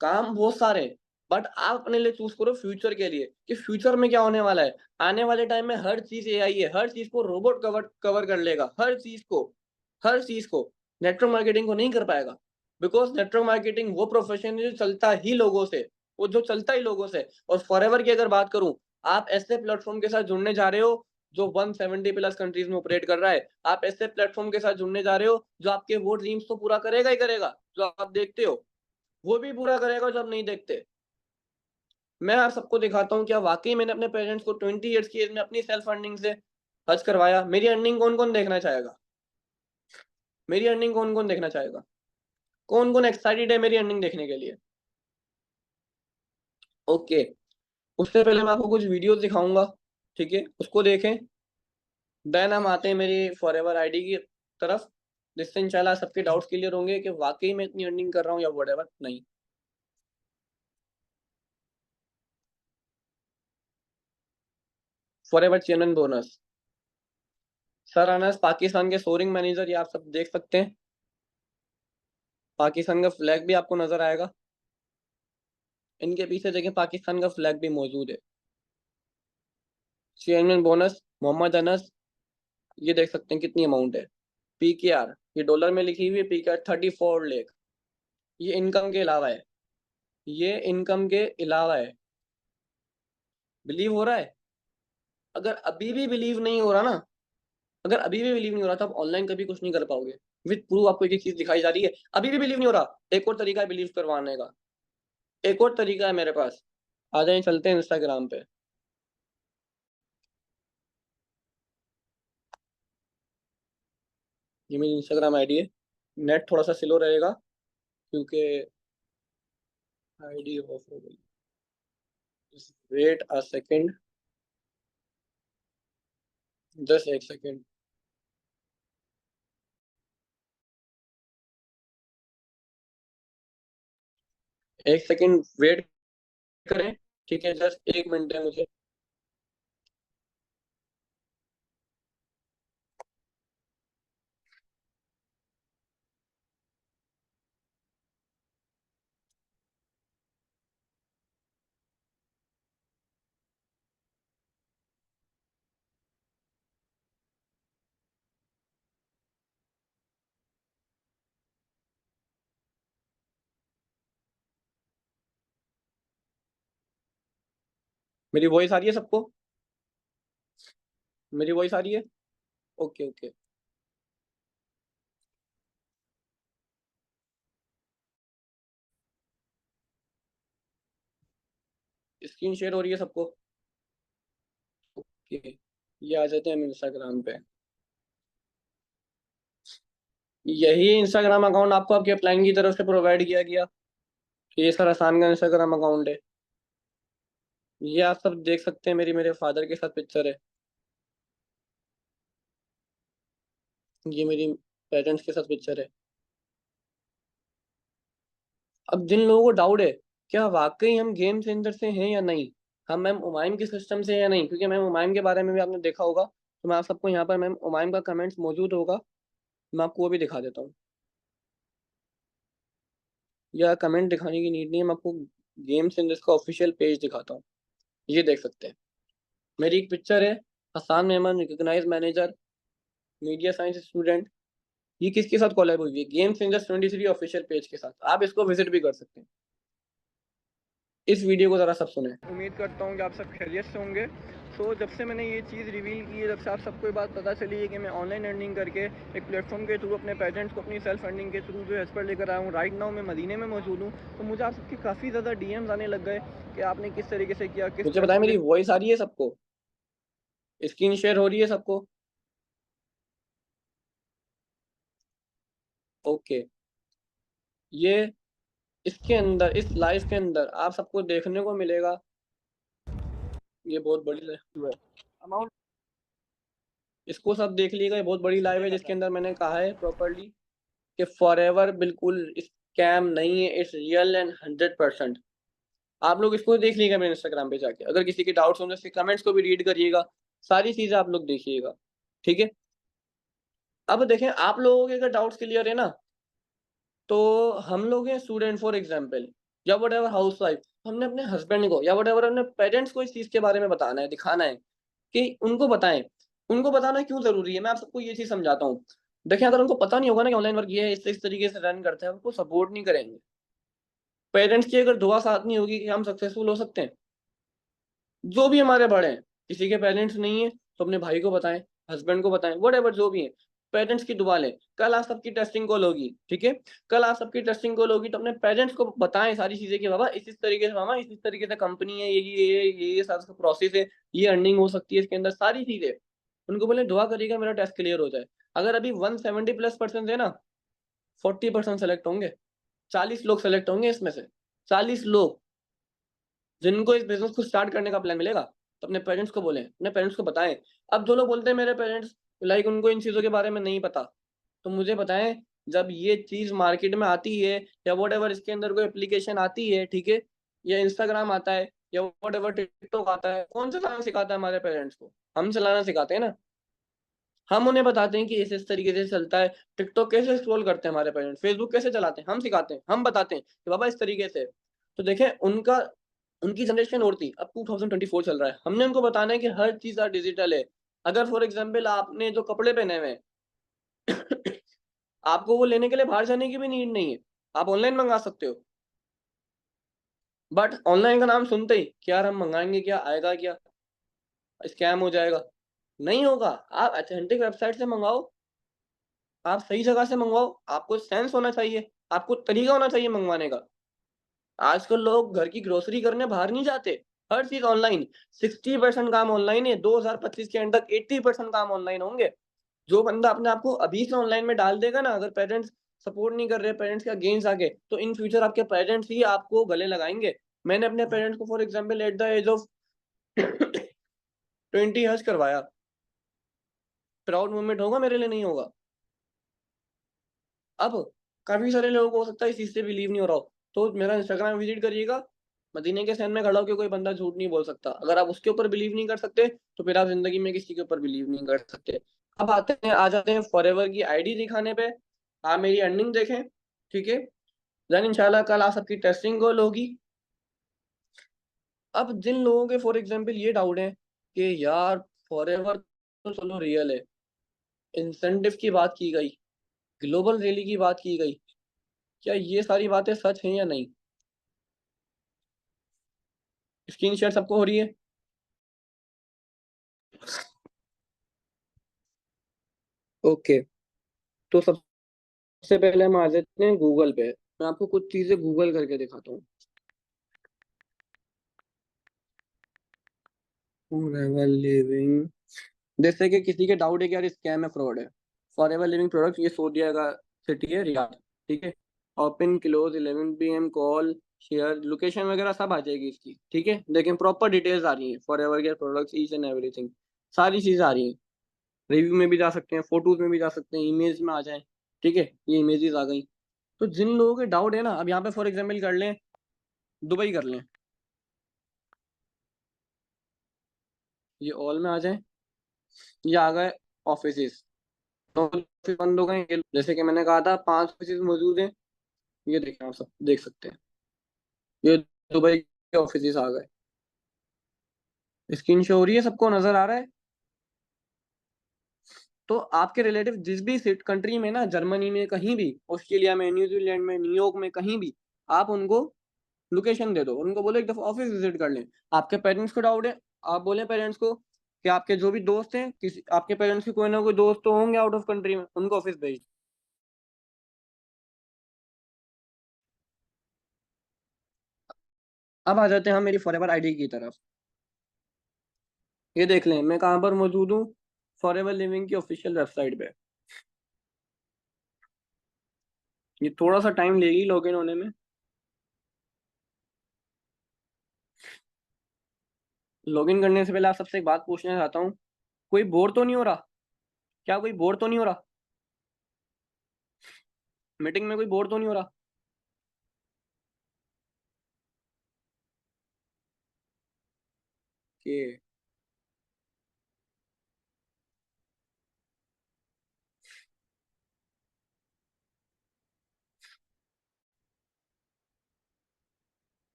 S1: काम बहुत सारे हैं, बट आप अपने लिए चूज करो फ्यूचर के लिए कि फ्यूचर में क्या होने वाला है। आने वाले टाइम में हर चीज एआई है, हर चीज को रोबोट कवर कवर कर लेगा, हर चीज को नेटवर्क मार्केटिंग को नहीं कर पाएगा। बिकॉज नेटवर्क मार्केटिंग वो प्रोफेशन है जो चलता ही लोगों से, वो जो चलता ही लोगों से। और फॉरएवर की अगर बात करूं, आप ऐसे प्लेटफॉर्म के साथ जुड़ने जा रहे हो जो 170+ कंट्रीज में ऑपरेट कर रहा है। आप ऐसे प्लेटफॉर्म के साथ जुड़ने जा रहे हो जो आपके वो ड्रीम्स तो पूरा करेगा ही करेगा जो आप देखते हो, वो भी पूरा करेगा जो आप नहीं देखते। मैं आप सबको दिखाता हूँ क्या वाकई मैंने अपने पेरेंट्स को 20 ईयर्स की एज में अपनी सेल्फ अर्निंग से हज करवाया। मेरी अर्निंग कौन कौन देखना चाहेगा? मेरी अर्निंग कौन कौन देखना चाहेगा? कौन कौन एक्साइटेड है मेरी अर्निंग देखने के लिए? ओके, उससे पहले मैं आपको कुछ वीडियोस दिखाऊंगा, ठीक है, उसको देखें। देन हम आते हैं मेरी फॉरएवर आईडी की तरफ, जिससे इंशाल्लाह सबके डाउट्स क्लियर होंगे कि वाकई मैं इतनी अर्निंग कर रहा हूँ या व्हाटएवर नहीं। Forever chairman bonus, sir Anas Pakistan के सोरिंग मैनेजर, ये आप सब देख सकते हैं। पाकिस्तान का फ्लैग भी आपको नजर आएगा, इनके पीछे देखें पाकिस्तान का फ्लैग भी मौजूद है। चेयरमैन बोनस मोहम्मद अनस, ये देख सकते हैं कितनी अमाउंट है। पीकेआर, ये डॉलर में लिखी हुई है, पीकेआर 34 लाख। ये इनकम के अलावा है, ये इनकम के अलावा है। बिलीव हो रहा है? अगर अभी भी बिलीव नहीं हो रहा ना, अगर अभी भी बिलीव नहीं हो रहा तो आप ऑनलाइन कभी कुछ नहीं कर पाओगे। विद प्रूफ आपको एक एक चीज दिखाई जा रही है। अभी भी बिलीव नहीं हो रहा, एक और तरीका है बिलीव करवाने का, एक और तरीका है मेरे पास। आ जाए, चलते हैं इंस्टाग्राम पे। ये मेरी इंस्टाग्राम आईडी है। नेट थोड़ा सा स्लो रहेगा क्योंकि आईडी ऑफ हो गई। वेट अ सेकेंड, जस्ट एक सेकेंड। एक सेकेंड वेट करें, ठीक है, जस्ट 1 मिनट है मुझे। मेरी वॉइस आ रही है सबको? मेरी वॉइस आ रही है? Okay okay. स्क्रीन शेयर हो रही है सबको? ओके, ये आ जाते हैं हम इंस्टाग्राम पे। यही इंस्टाग्राम अकाउंट आपको आपके प्लान की तरफ से प्रोवाइड किया गया। ये सर आसान का इंस्टाग्राम अकाउंट है। ये आप सब देख सकते हैं, मेरी मेरे फादर के साथ पिक्चर है। ये मेरी पेरेंट्स के साथ पिक्चर है। अब जिन लोगों को डाउट है क्या वाकई हम गेम चेंजर से हैं या नहीं, हम मैम उमाइम के सिस्टम से हैं या नहीं, क्योंकि मैम उमाइम के बारे में भी आपने देखा होगा, तो मैं आप सबको यहाँ पर मैम उमाइम का कमेंट्स मौजूद होगा, मैं आपको वो भी दिखा देता हूँ। या कमेंट दिखाने की नीड नहीं है, मैं आपको गेम चेंजर्स का ऑफिशियल पेज दिखाता हूँ। ये देख सकते हैं, मेरी एक पिक्चर है, Hasan Memon recognise manager, media science student. ये किसके साथ कोलैब हुई है? गेम चेंजर्स 23 ऑफिशियल पेज के साथ। आप इसको विजिट भी कर सकते हैं। इस वीडियो को ज़रा सब सुने। उम्मीद करता हूँ कि आप सब खैरियत से होंगे। सो जब से मैंने ये चीज़ रिवील की है, जब से आप सबको ये बात पता चली है कि मैं ऑनलाइन अर्निंग करके एक प्लेटफॉर्म के थ्रू अपने पेरेंट्स को अपनी सेल्फ अर्निंग के थ्रू जो है इस पर लेकर आया हूँ। राइट नाउ मैं मदीने में मौजूद हूँ, तो मुझे आप सबके काफ़ी ज़्यादा डीएम्स आने लग गए कि आपने किस तरीके से किया, किस मुझे बताया। मेरी वॉइस आ रही है सबको? स्क्रीन शेयर हो रही है सबको? ओके, ये इसके अंदर, इस लाइव के अंदर आप सबको देखने को मिलेगा, ये बहुत बड़ी लाइव है, अमाउंट इसको सब देख लीजिएगा, ये बहुत बड़ी लाइव है जिसके अंदर मैंने कहा है प्रॉपरली कि फॉरएवर बिल्कुल स्कैम नहीं है, इट्स रियल एंड 100%। आप लोग इसको देख लीजिएगा मेरे इंस्टाग्राम पे जाके, अगर किसी के डाउट्स होंगे इसके कमेंट्स को भी रीड करिएगा, सारी चीजें आप लोग देखिएगा, ठीक है। अब देखें, आप लोगों के अगर डाउट्स क्लियर है ना, तो हम लोग हैं स्टूडेंट फॉर एग्जाम्पल, या वट एवर हाउस वाइफ, हमने अपने हस्बैंड को या वट एवर अपने पेरेंट्स को इस चीज के बारे में बताना है, दिखाना है कि उनको बताएं। उनको बताना क्यों जरूरी है, मैं आप सबको ये चीज समझाता हूँ। देखिए, अगर उनको पता नहीं होगा ना कि ऑनलाइन वर्क ये है, इस तरीके से रन करते हैं, उनको सपोर्ट नहीं करेंगे। पेरेंट्स की अगर दुआ साथ नहीं होगी कि हम सक्सेसफुल हो सकते हैं। जो भी हमारे बड़े हैं, किसी के पेरेंट्स नहीं है तो अपने भाई को बताएं, हस्बैंड को बताएं, वट एवर जो भी है, पेरेंट्स की दुआ लें। कल आप सबकी टेस्टिंग कॉल होगी, ठीक है, कल आप सबकी टेस्टिंग कॉल होगी तो अपने पेरेंट्स को बताएं सारी चीजें कि बाबा इस तरीके से, मामा इस तरीके से कंपनी है, ये सारा प्रोसेस है, ये अर्निंग हो सकती है इसके अंदर, सारी चीजें उनको बोले दुआ करिएगा मेरा टेस्ट क्लियर हो जाए। अगर अभी 170+ है ना, 40% सेलेक्ट होंगे, 40 लोग सेलेक्ट होंगे इसमें से, 40 लोग जिनको इस बिजनेस को स्टार्ट करने का प्लान मिलेगा। तो अपने पेरेंट्स को बोलें, अपने पेरेंट्स को बताएं। अब जो लोग बोलते हैं मेरे पेरेंट्स लाइक उनको इन चीजों के बारे में नहीं पता, तो मुझे बताएं, जब ये चीज मार्केट में आती है या वट एवर इसके अंदर कोई एप्लीकेशन आती है, ठीक है, या इंस्टाग्राम आता है या वट एवर टिकटॉक आता है, कौन चलाना सिखाता है हमारे पेरेंट्स को? हम चलाना सिखाते हैं ना। हम उन्हें बताते हैं कि इस तरीके से चलता है। टिकटॉक कैसे स्क्रॉल करते हैं हमारे पेरेंट्स, फेसबुक कैसे चलाते हैं हम सिखाते हैं, हम बताते हैं कि बाबा इस तरीके से। तो देखें, उनका उनकी जनरेशन और थी, अब 2024 चल रहा है, हमने उनको बताना है कि हर चीज आज डिजिटल है। अगर फॉर एग्जाम्पल आपने जो कपड़े पहने हुए हैं आपको वो लेने के लिए बाहर जाने की भी नीड नहीं है, आप ऑनलाइन मंगा सकते हो। बट ऑनलाइन का नाम सुनते ही कि यार हम मंगाएंगे क्या, आएगा क्या, स्कैम हो जाएगा। नहीं होगा, आप ऑथेंटिक वेबसाइट से मंगाओ, आप सही जगह से मंगवाओ, आपको सेंस होना चाहिए, आपको तरीका होना चाहिए मंगवाने का। आजकल लोग घर की ग्रोसरी करने बाहर नहीं जाते, हर चीज ऑनलाइन। 60% काम ऑनलाइन है, 2025 के एंड तक 80% काम ऑनलाइन होंगे। जो बंदा अपने आप को अभी से ऑनलाइन में डाल देगा ना, अगर पेरेंट्स सपोर्ट नहीं कर रहे, पेरेंट्स के अगेंस्ट आके, तो इन फ्यूचर आपके पेरेंट्स ही आपको गले लगाएंगे। मैंने अपने पेरेंट्स को for example at the age of 20 हज करवाया, प्राउड मोमेंट होगा मेरे लिए, नहीं होगा? अब काफी सारे लोगों को हो सकता है इस चीज से बिलीव नहीं हो रहा हो, तो मेरा इंस्टाग्राम विजिट करिएगा। मदीने के सैन में खड़ा होकर कोई बंदा झूठ नहीं बोल सकता। अगर आप उसके ऊपर बिलीव नहीं कर सकते तो फिर आप जिंदगी में किसी के ऊपर बिलीव नहीं कर सकते। अब आ जाते हैं फॉरएवर की आईडी दिखाने पे। आप मेरी अर्निंग देखें, ठीक है, देन इंशाल्लाह कल आप सबकी टेस्टिंग कॉल होगी। अब जिन लोगों के फॉर एग्जाम्पल ये डाउट है कि यार फॉरएवर तो चलो रियल है, इंसेंटिव की बात की गई, ग्लोबल रैली की बात की गई, क्या ये सारी बातें सच हैं या नहीं? स्क्रीन शेयर सबको हो रही है? ओके, तो सबसे पहले हम आ जाते हैं गूगल पे। मैं आपको कुछ चीजें गूगल करके दिखाता हूँ। फॉरएवर लिविंग, जैसे कि किसी के डाउट है कि यार स्कैम है, फ्रॉड है। फॉरएवर लिविंग प्रोडक्ट, ये सऊदीया का सिटी है, रियाद, ठीक है। Open close 11 PM, call, share, location वगैरह सब आ जाएगी इसकी, ठीक है। लेकिन प्रॉपर डिटेल्स आ रही है फॉरएवर के प्रोडक्ट्स, ईच एंड एवरीथिंग, सारी चीजें आ रही हैं। रिव्यू में भी जा सकते हैं, फोटोज में भी जा सकते हैं, इमेज में आ जाए, ठीक है, ये इमेजेस आ गई। तो जिन लोगों के डाउट है ना, अब यहाँ पे फॉर एग्जाम्पल कर लें, दुबई कर लें, ये ऑल में आ जाए, ये आ गए ऑफिस, तो ऑफिस बंद हो गए। जैसे कि मैंने कहा था 5 ऑफिस मौजूद हैं, ये देखें, आप सब देख सकते हैं, ये दुबई के ऑफिस आ गए। स्क्रीन शो हो रही है, सबको नजर आ रहा है? तो आपके रिलेटिव जिस भी सिट कंट्री में ना, जर्मनी में, कहीं भी, ऑस्ट्रेलिया में, न्यूजीलैंड में, न्यूयॉर्क में, कहीं भी, आप उनको लोकेशन दे दो, उनको बोलो एक दफा ऑफिस विजिट कर लें। आपके पेरेंट्स को डाउट है, आप बोले पेरेंट्स को कि आपके जो भी दोस्त हैं, किसी आपके पेरेंट्स के कोई ना कोई दोस्त तो होंगे आउट ऑफ कंट्री में, उनको ऑफिस भेज। अब आ जाते हैं हम मेरी फॉरएवर आईडी की तरफ। ये देख लें मैं कहाँ पर मौजूद हूँ, फॉरएवर लिविंग की ऑफिशियल वेबसाइट पे। ये थोड़ा सा टाइम लेगी लॉगिन होने में। लॉगिन करने से पहले आप सबसे एक बात पूछना चाहता हूँ, कोई बोर तो नहीं हो रहा? क्या कोई बोर तो नहीं हो रहा? मीटिंग में कोई बोर तो नहीं हो रहा? कि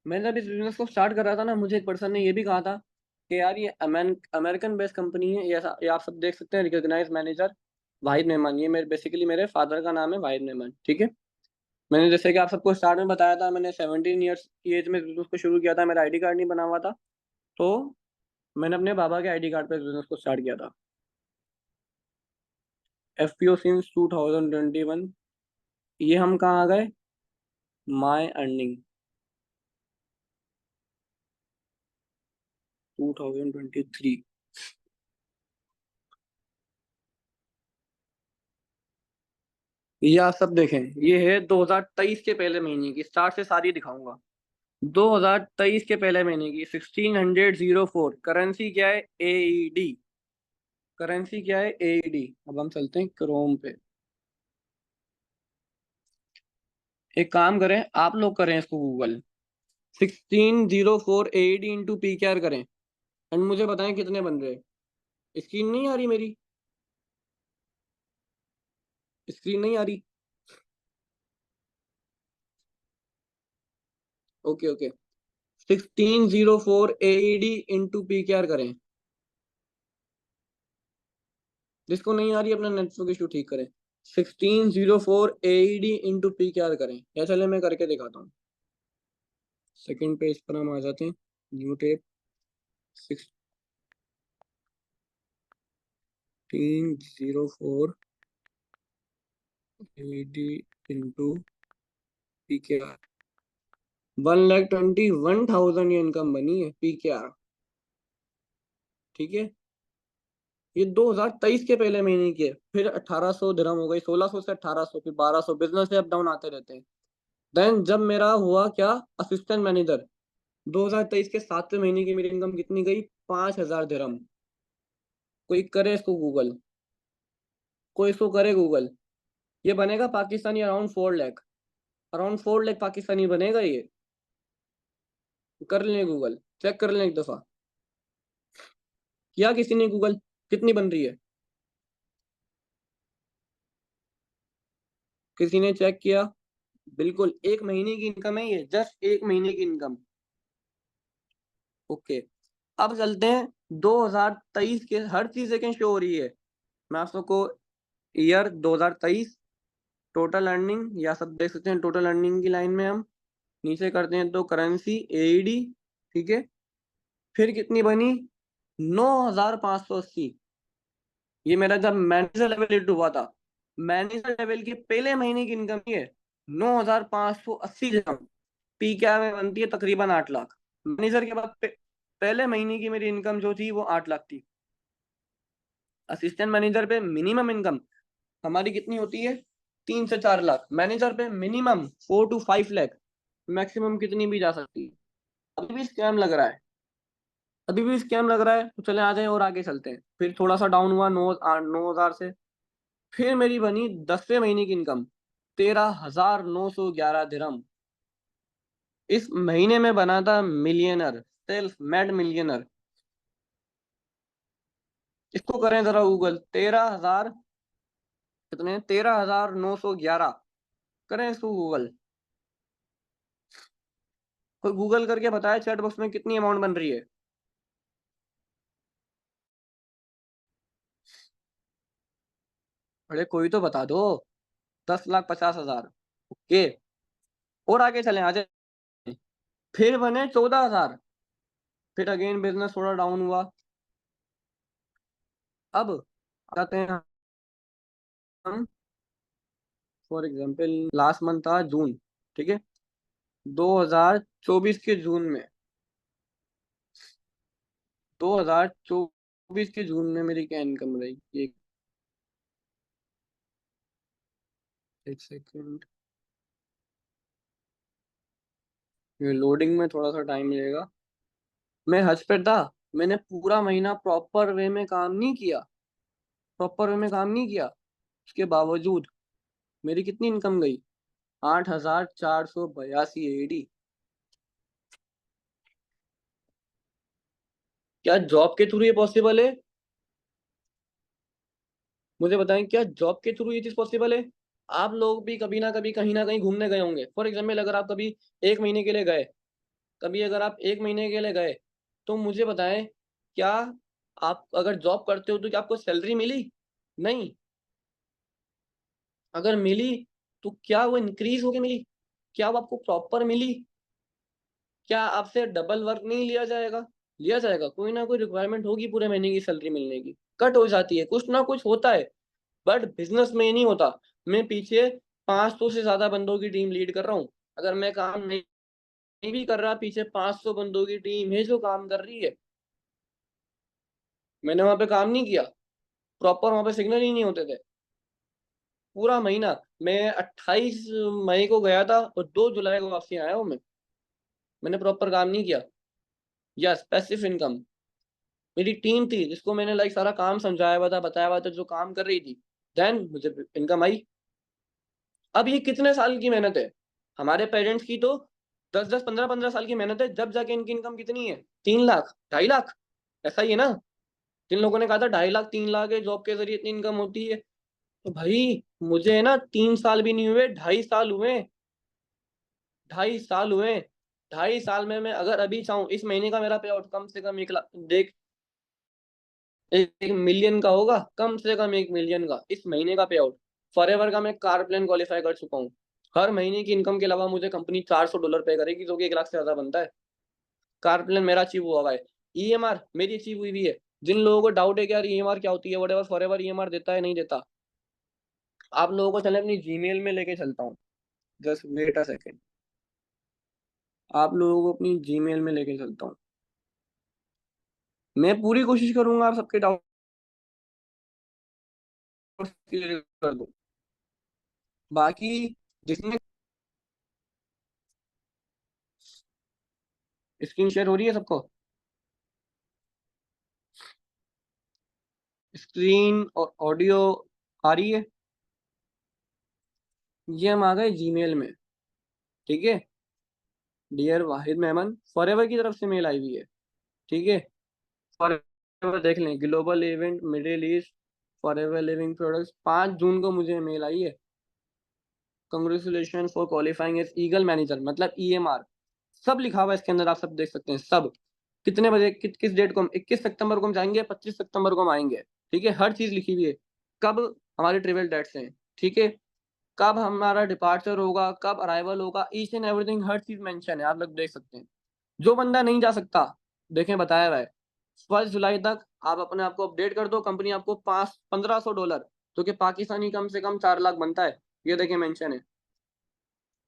S1: मैंने जब इस बिजनेस को स्टार्ट कर रहा था ना, मुझे एक पर्सन ने ये भी कहा था कि यार ये अमेरिकन बेस्ड कंपनी है, ये आप सब देख सकते हैं, रिकॉग्नाइज मैनेजर वाहिद मेहमान, ये मेरे बेसिकली मेरे फादर का नाम है वाहिद मेहमान, ठीक है। मैंने जैसे कि आप सबको स्टार्ट में बताया था, मैंने 17 ईयर्स की एज में बिजनेस को शुरू किया था, मेरा आईडी कार्ड नहीं बना हुआ था, तो मैंने अपने बाबा के आईडी कार्ड पे बिजनेस को स्टार्ट किया था। FPO since 2021। ये हम कहाँ आ गए? माई अर्निंग 2023। ये आप सब देखें, ये है 2023 के पहले महीने की, स्टार्ट से सारी दिखाऊंगा। 2023 के पहले महीने की 1604। करेंसी क्या है? AED। करेंसी क्या है? AED। अब हम चलते हैं क्रोम पे। एक काम करें, आप लोग करें इसको गूगल, 1604 AED इंटू PKR करें, एंड मुझे बताएं कितने बन रहे हैं। स्क्रीन नहीं आ रही मेरी? स्क्रीन नहीं आ रही? Okay okay. 1604 AED into PKR करें। जिसको नहीं आ रही अपना नेटवर्क इशू ठीक करें। 1604 AED इंटू PKR करें, या चले मैं करके दिखाता हूँ। सेकंड पेज पर हम आ जाते हैं, new tape. 1604 AED into PKR। 1,21,000 ये इनकम बनी है PKR, ठीक है। ये 2023 के पहले महीने की है। फिर 1800 दिरहम हो गई, 1600 से 1800, फिर 1200, बिजनेस से अप डाउन आते रहते हैं। देन जब मेरा हुआ क्या, असिस्टेंट मैनेजर, 2023 के 7वें महीने की मेरी इनकम कितनी गई? 5,000 दिरहम। कोई करे इसको गूगल, कोई इसको करे गूगल। ये बनेगा पाकिस्तानी अराउंड 4 लाख, अराउंड 4 लाख पाकिस्तानी बनेगा ये। कर लें गूगल, चेक कर लें एक दफा। किया किसी ने गूगल? कितनी बन रही है? किसी ने चेक किया? बिल्कुल 1 महीने की इनकम है ये, जस्ट 1 महीने की इनकम। ओके। अब चलते हैं 2023 के, हर चीज सेकंड शो हो रही है। मैं आप सबको ईयर 2023 टोटल अर्निंग, या सब देख सकते हैं टोटल अर्निंग की लाइन में हम नीचे करते हैं तो करेंसी AED, ठीक है। फिर कितनी बनी? 9,580। ये मेरा जब मैनेजर लेवल हिट हुआ था, मैनेजर लेवल के पहले महीने की इनकम ये 9,580 dirham। PKR में बनती है तकरीबन 8 लाख। मैनेजर के बाद पहले महीने की मेरी इनकम जो थी वो 8 लाख थी। असिस्टेंट मैनेजर पे मिनिमम इनकम हमारी कितनी होती है? 3 से 4 लाख। मैनेजर पे मिनिमम 4 to 5 लाख। मैक्सिमम कितनी भी जा सकती है। अभी भी स्कैम लग रहा है, अभी भी स्कैम लग रहा है, तो चले आ जाए और आगे चलते हैं। फिर थोड़ा सा डाउन हुआ 9,000 से। फिर मेरी बनी 10वें महीने की इनकम 13,911 दिरहम। इस महीने में बना था मिलियनर, सेल्फ मेड मिलियनर। इसको करें जरा गूगल, 13,000 कितने, 13,911। करें इसको गूगल, कोई गूगल करके बताया चैट बॉक्स में कितनी अमाउंट बन रही है। अरे कोई तो बता दो। 10,50,000। ओके। और आगे चलें, आ जाए। फिर बने 14,000। फिर अगेन बिजनेस थोड़ा डाउन हुआ। अब आते हैं हम, फॉर एग्जाम्पल लास्ट मंथ था जून, ठीक है। 2024 के जून में, 2024 के जून में मेरी क्या इनकम रही, ये एक सेकंड, ये लोडिंग में थोड़ा सा टाइम लगेगा। मैं हज पे था, मैंने पूरा महीना प्रॉपर वे में काम नहीं किया, प्रॉपर वे में काम नहीं किया, उसके बावजूद मेरी कितनी इनकम गई? 8,482 AED। क्या जॉब के थ्रू ये पॉसिबल है? मुझे बताएं, क्या जॉब के थ्रू ये चीज पॉसिबल है? आप लोग भी कभी ना कहीं घूमने गए होंगे। फॉर एग्जाम्पल, अगर आप कभी 1 महीने के लिए गए, कभी अगर आप 1 महीने के लिए गए, तो मुझे बताएं, क्या आप अगर जॉब करते हो तो क्या आपको सैलरी मिली? नहीं। अगर मिली तो क्या वो इंक्रीज होके मिली? क्या वो आपको प्रॉपर मिली? क्या आपसे डबल वर्क नहीं लिया जाएगा? लिया जाएगा। कोई ना कोई रिक्वायरमेंट होगी पूरे महीने की सैलरी मिलने की, कट हो जाती है, कुछ ना कुछ होता है। बट बिजनेस में नहीं होता। मैं पीछे 500 से ज्यादा बंदों की टीम लीड कर रहा हूँ। अगर मैं काम नहीं भी कर रहा, पीछे 500 बंदों की टीम है जो काम कर रही है। मैंने वहां पे काम नहीं किया, प्रॉपर वहां पे सिग्नल ही नहीं होते थे पूरा महीना। मैं 28 मई को गया था और 2 जुलाई को वापसी आया हूँ मैं। मैंने प्रॉपर काम नहीं किया। Yes, passive income. मेरी टीम थी जिसको मैंने लाइक सारा काम समझाया हुआ था, बताया हुआ था, जो काम कर रही थी। देन मुझे इनकम आई। अब ये कितने साल की मेहनत है? हमारे पेरेंट्स की तो 10-10 15-15 साल की मेहनत है, जब जाके इनकी इनकम कितनी है? 3 लाख, 2.5 लाख। ऐसा ही है ना? जिन लोगों ने कहा था 2.5 लाख 3 लाख है, जॉब के जरिए इतनी इनकम होती है। तो भाई मुझे है ना, 3 साल भी नहीं हुए, 2.5 साल हुए। 2.5 साल हुए। 2.5 साल में मैं अगर अभी चाहूँ, इस महीने का मेरा पे आउट कम से कम 1 लाख, देख, 1 मिलियन का होगा, कम से कम 1 मिलियन का इस महीने का पे आउट। फॉरएवर का मैं कार प्लान क्वालिफाई कर चुका हूँ। हर महीने की इनकम के अलावा मुझे कंपनी $400 पे करेगी, जो कि 1 लाख से ज्यादा बनता है। कार प्लान मेरा अचीव हुआ है। ईएमआर मेरी अचीव हुई भी है। जिन लोगों को डाउट है कि यार ईएमआर क्या होती है, वट एवर फॉरएवर ईएमआर देता है नहीं देता, आप लोगों को चले अपनी जीमेल में लेके चलता हूँ। जस्ट वेट अ सेकेंड, आप लोगों को अपनी जीमेल में लेके चलता हूँ। मैं पूरी कोशिश करूंगा आप सबके डाउट क्लियर कर दूं। बाकी जिसमें स्क्रीन शेयर हो रही है सबको, स्क्रीन और ऑडियो आ रही है? ये हम आ गए जीमेल में। ठीक है, डियर वाहिद मेमन, फॉरएवर की तरफ से मेल आई हुई है। ठीक है, फॉरएवर देख लें, global event Middle East, forever living products, 5 जून को मुझे मेल आई है। Congratulation for qualifying as eagle manager, मतलब ईएमआर सब लिखा हुआ है इसके अंदर, आप सब देख सकते हैं सब। कितने बजे किस डेट को हम, 21 सितंबर को हम जाएंगे, 25 सितंबर को हम आएंगे। ठीक है, हर चीज लिखी हुई है। कब हमारे ट्रेवल डेट्स हैं, ठीक है, कब हमारा डिपार्चर होगा, कब अराइवल होगा, ईच एंड एवरीथिंग, हर चीज मेंशन है, आप लोग देख सकते हैं। जो बंदा नहीं जा सकता, देखें बताया हुआ है, 1 जुलाई तक आप अपने आप को अपडेट कर दो, कंपनी आपको 1500 डॉलर, जो कि पाकिस्तानी कम से कम 4 लाख बनता है, ये देखें मेंशन है,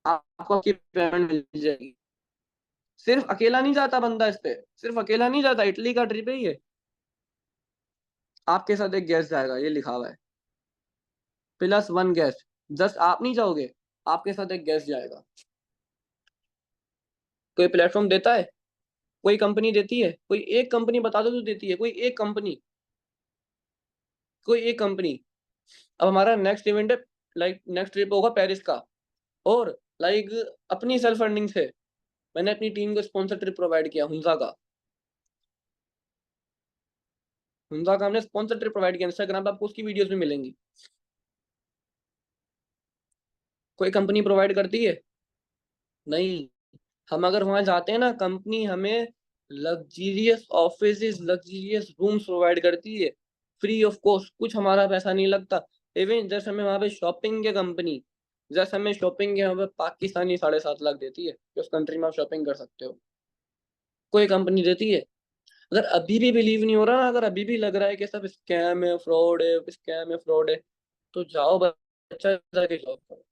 S1: आपको आपकी पेमेंट मिल जाएगी। सिर्फ अकेला नहीं जाता बंदा इस पे, सिर्फ अकेला नहीं जाता, इटली का ट्रिप है ये। आपके साथ एक गेस्ट जाएगा, ये लिखा हुआ है, +1 गेस्ट। जस्ट आप नहीं जाओगे, आपके साथ एक गेस्ट जाएगा। कोई प्लेटफॉर्म देता है? कोई कंपनी देती है? कोई एक कंपनी बता दो जो देती है, कोई एक कंपनी, कोई एक कंपनी। अब हमारा नेक्स्ट इवेंट है, लाइक नेक्स्ट ट्रिप होगा पेरिस का, और लाइक अपनी सेल्फ फंडिंग से मैंने अपनी टीम को स्पॉन्सर ट्रिप प्रोवाइड किया, हुंजा का। हुंजा का हमने स्पॉन्सर ट्रिप प्रोवाइड किया, इंस्टाग्राम पे आपको उसकी वीडियोस भी मिलेंगी। कोई कंपनी प्रोवाइड करती है? नहीं। हम अगर वहां जाते हैं ना, कंपनी हमें luxurious offices, luxurious rooms provide करती है, फ्री ऑफ कॉस्ट, कुछ हमारा पैसा नहीं लगता। इवन जैसे हमें वहां पे शॉपिंग के कंपनी, जैसे हमें शॉपिंग के वहां पे पाकिस्तानी 7.5 लाख देती है कि उस कंट्री में आप शॉपिंग कर सकते हो, कोई कंपनी देती है। अगर अभी भी बिलीव नहीं हो रहा, अगर अभी भी लग रहा है कि सब स्कैम है, फ्रॉड है, स्कैम है, फ्रॉड है, तो जाओ बच्चा, जाके जॉब करो,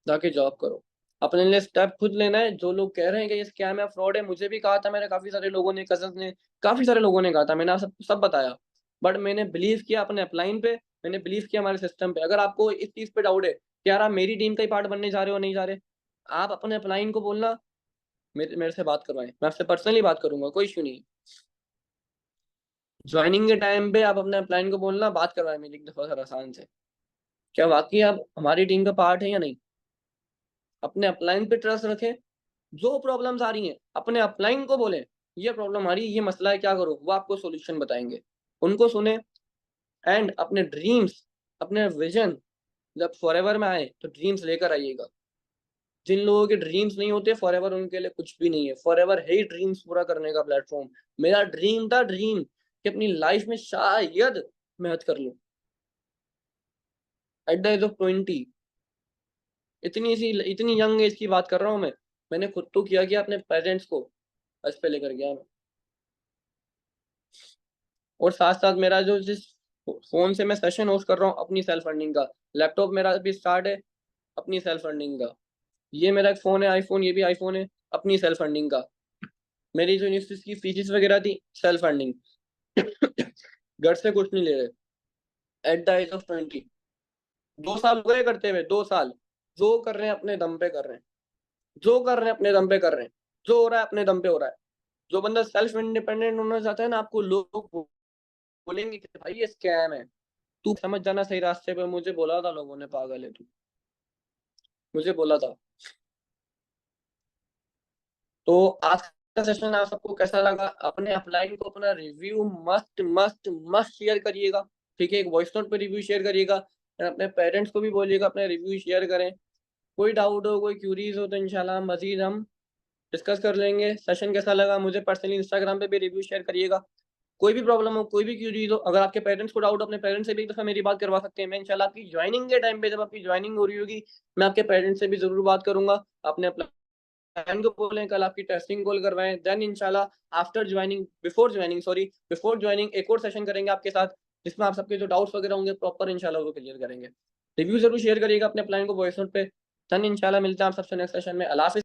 S1: जाके जॉब करो। अपने लिए स्टेप खुद लेना है। जो लोग कह रहे हैं कि ये स्कैम है, फ्रॉड है, मुझे भी कहा था, मेरे काफी सारे लोगों ने, कजन ने, काफी सारे लोगों ने कहा था, मैंने सब सब बताया। बट मैंने बिलीव किया अपने अपलाइन पे, मैंने बिलीव किया हमारे सिस्टम पे। अगर आपको इस चीज पे डाउट है कि यार आप मेरी टीम का ही पार्ट बनने जा रहे हो, नहीं जा रहे, आप अपने अपलाइन को बोलना मेरे से बात करवाएं, मैं आपसे पर्सनली बात करूंगा, कोई इश्यू नहीं। ज्वाइनिंग के टाइम पे आप अपने अपलाइन को बोलना बात करवाएं मेरी एक दफा सर आसान से, क्या वाकई आप हमारी टीम का पार्ट है या नहीं। अपने अपलाइन पे ट्रस्ट रखें, जो प्रॉब्लम्स आ रही हैं अपने अपलाइन को बोलें, ये प्रॉब्लम आ रही है, ये मसला है, क्या करो, वो आपको सॉल्यूशन बताएंगे, उनको सुने। एंड अपने ड्रीम्स, अपने विजन जब फॉरएवर में आए तो ड्रीम्स लेकर आइएगा। जिन लोगों के ड्रीम्स नहीं होते फॉरएवर उनके लिए कुछ भी नहीं है, फॉरएवर है ही ड्रीम्स पूरा करने का प्लेटफॉर्म। मेरा ड्रीम था ड्रीम कि अपनी लाइफ में शायद मेहनत कर लूं एट द एज ऑफ 20, इतनी यंग एज की बात कर रहा हूं मैं। मैंने खुद तो किया अपने पेरेंट्स को बस पे लेकर गया मैं। और साथ साथ मेरा जो जिस फोन से मैं सेशन होस्ट कर रहा हूँ अपनी सेल्फ अर्निंग का, लैपटॉप मेरा भी स्टार्ट है अपनी सेल्फ अर्निंग का, ये मेरा एक फोन है आईफोन, ये भी आईफोन है अपनी सेल्फ अर्निंग का। मेरी जो यूनिवर्सिटी की फीस वगैरह थी सेल्फ अर्निंग घर से कुछ नहीं ले रहे एट द एज ऑफ 20। 2 साल हो गए करते हुए, 2 साल। जो कर रहे हैं अपने दम पे कर रहे हैं, जो कर रहे हैं अपने दम पे कर रहे हैं, जो हो रहा है अपने दम पे हो रहा है। जो बंदा सेल्फ इंडिपेंडेंट होना चाहता है ना, आपको लोग बोलेंगे कि भाई ये स्कैम है, तू समझ जाना सही रास्ते पे। मुझे बोला था लोगों ने पागल है तू, मुझे बोला था। तो आज का सेशन आप सबको कैसा लगा, अपने अपलाइन को अपना review must must must share करिएगा, ठीक है, एक वॉइस नोट पे रिव्यू शेयर करिएगा। अपने पेरेंट्स को भी बोलिएगा अपने रिव्यू शेयर करें। कोई डाउट हो, कोई क्यूरीज हो तो इंशाल्लाह मजीद हम डिस्कस कर लेंगे। सेशन कैसा लगा मुझे पर्सनली इंस्टाग्राम पे भी रिव्यू शेयर करिएगा। कोई भी प्रॉब्लम हो, कोई भी क्यूरीज हो, अगर आपके पेरेंट्स को डाउट, अपने पेरेंट्स से भी एक दफा मेरी बात करवा सकते हैं। मैं इंशाल्लाह आपकी ज्वाइनिंग के टाइम पे, जब आपकी ज्वाइनिंग हो रही होगी, मैं आपके पेरेंट्स से भी जरूर बात करूंगा। अपने प्लान को बोलें कल आपकी टेस्टिंग कॉल करवाएं, देन इंशाल्लाह आफ्टर ज्वाइनिंग, बिफोर ज्वाइनिंग एक और सेशन करेंगे आपके साथ, जिसमें आप सबके जो डाउट्स वगैरह होंगे प्रॉपर इंशाल्लाह वो क्लियर करेंगे। रिव्यू जरूर शेयर करिएगा अपने प्लान को वॉइस नोट पे। देन इंशाल्लाह मिलते हैं आप सबसे नेक्स्ट सेशन में। अल्लाह हाफिज़।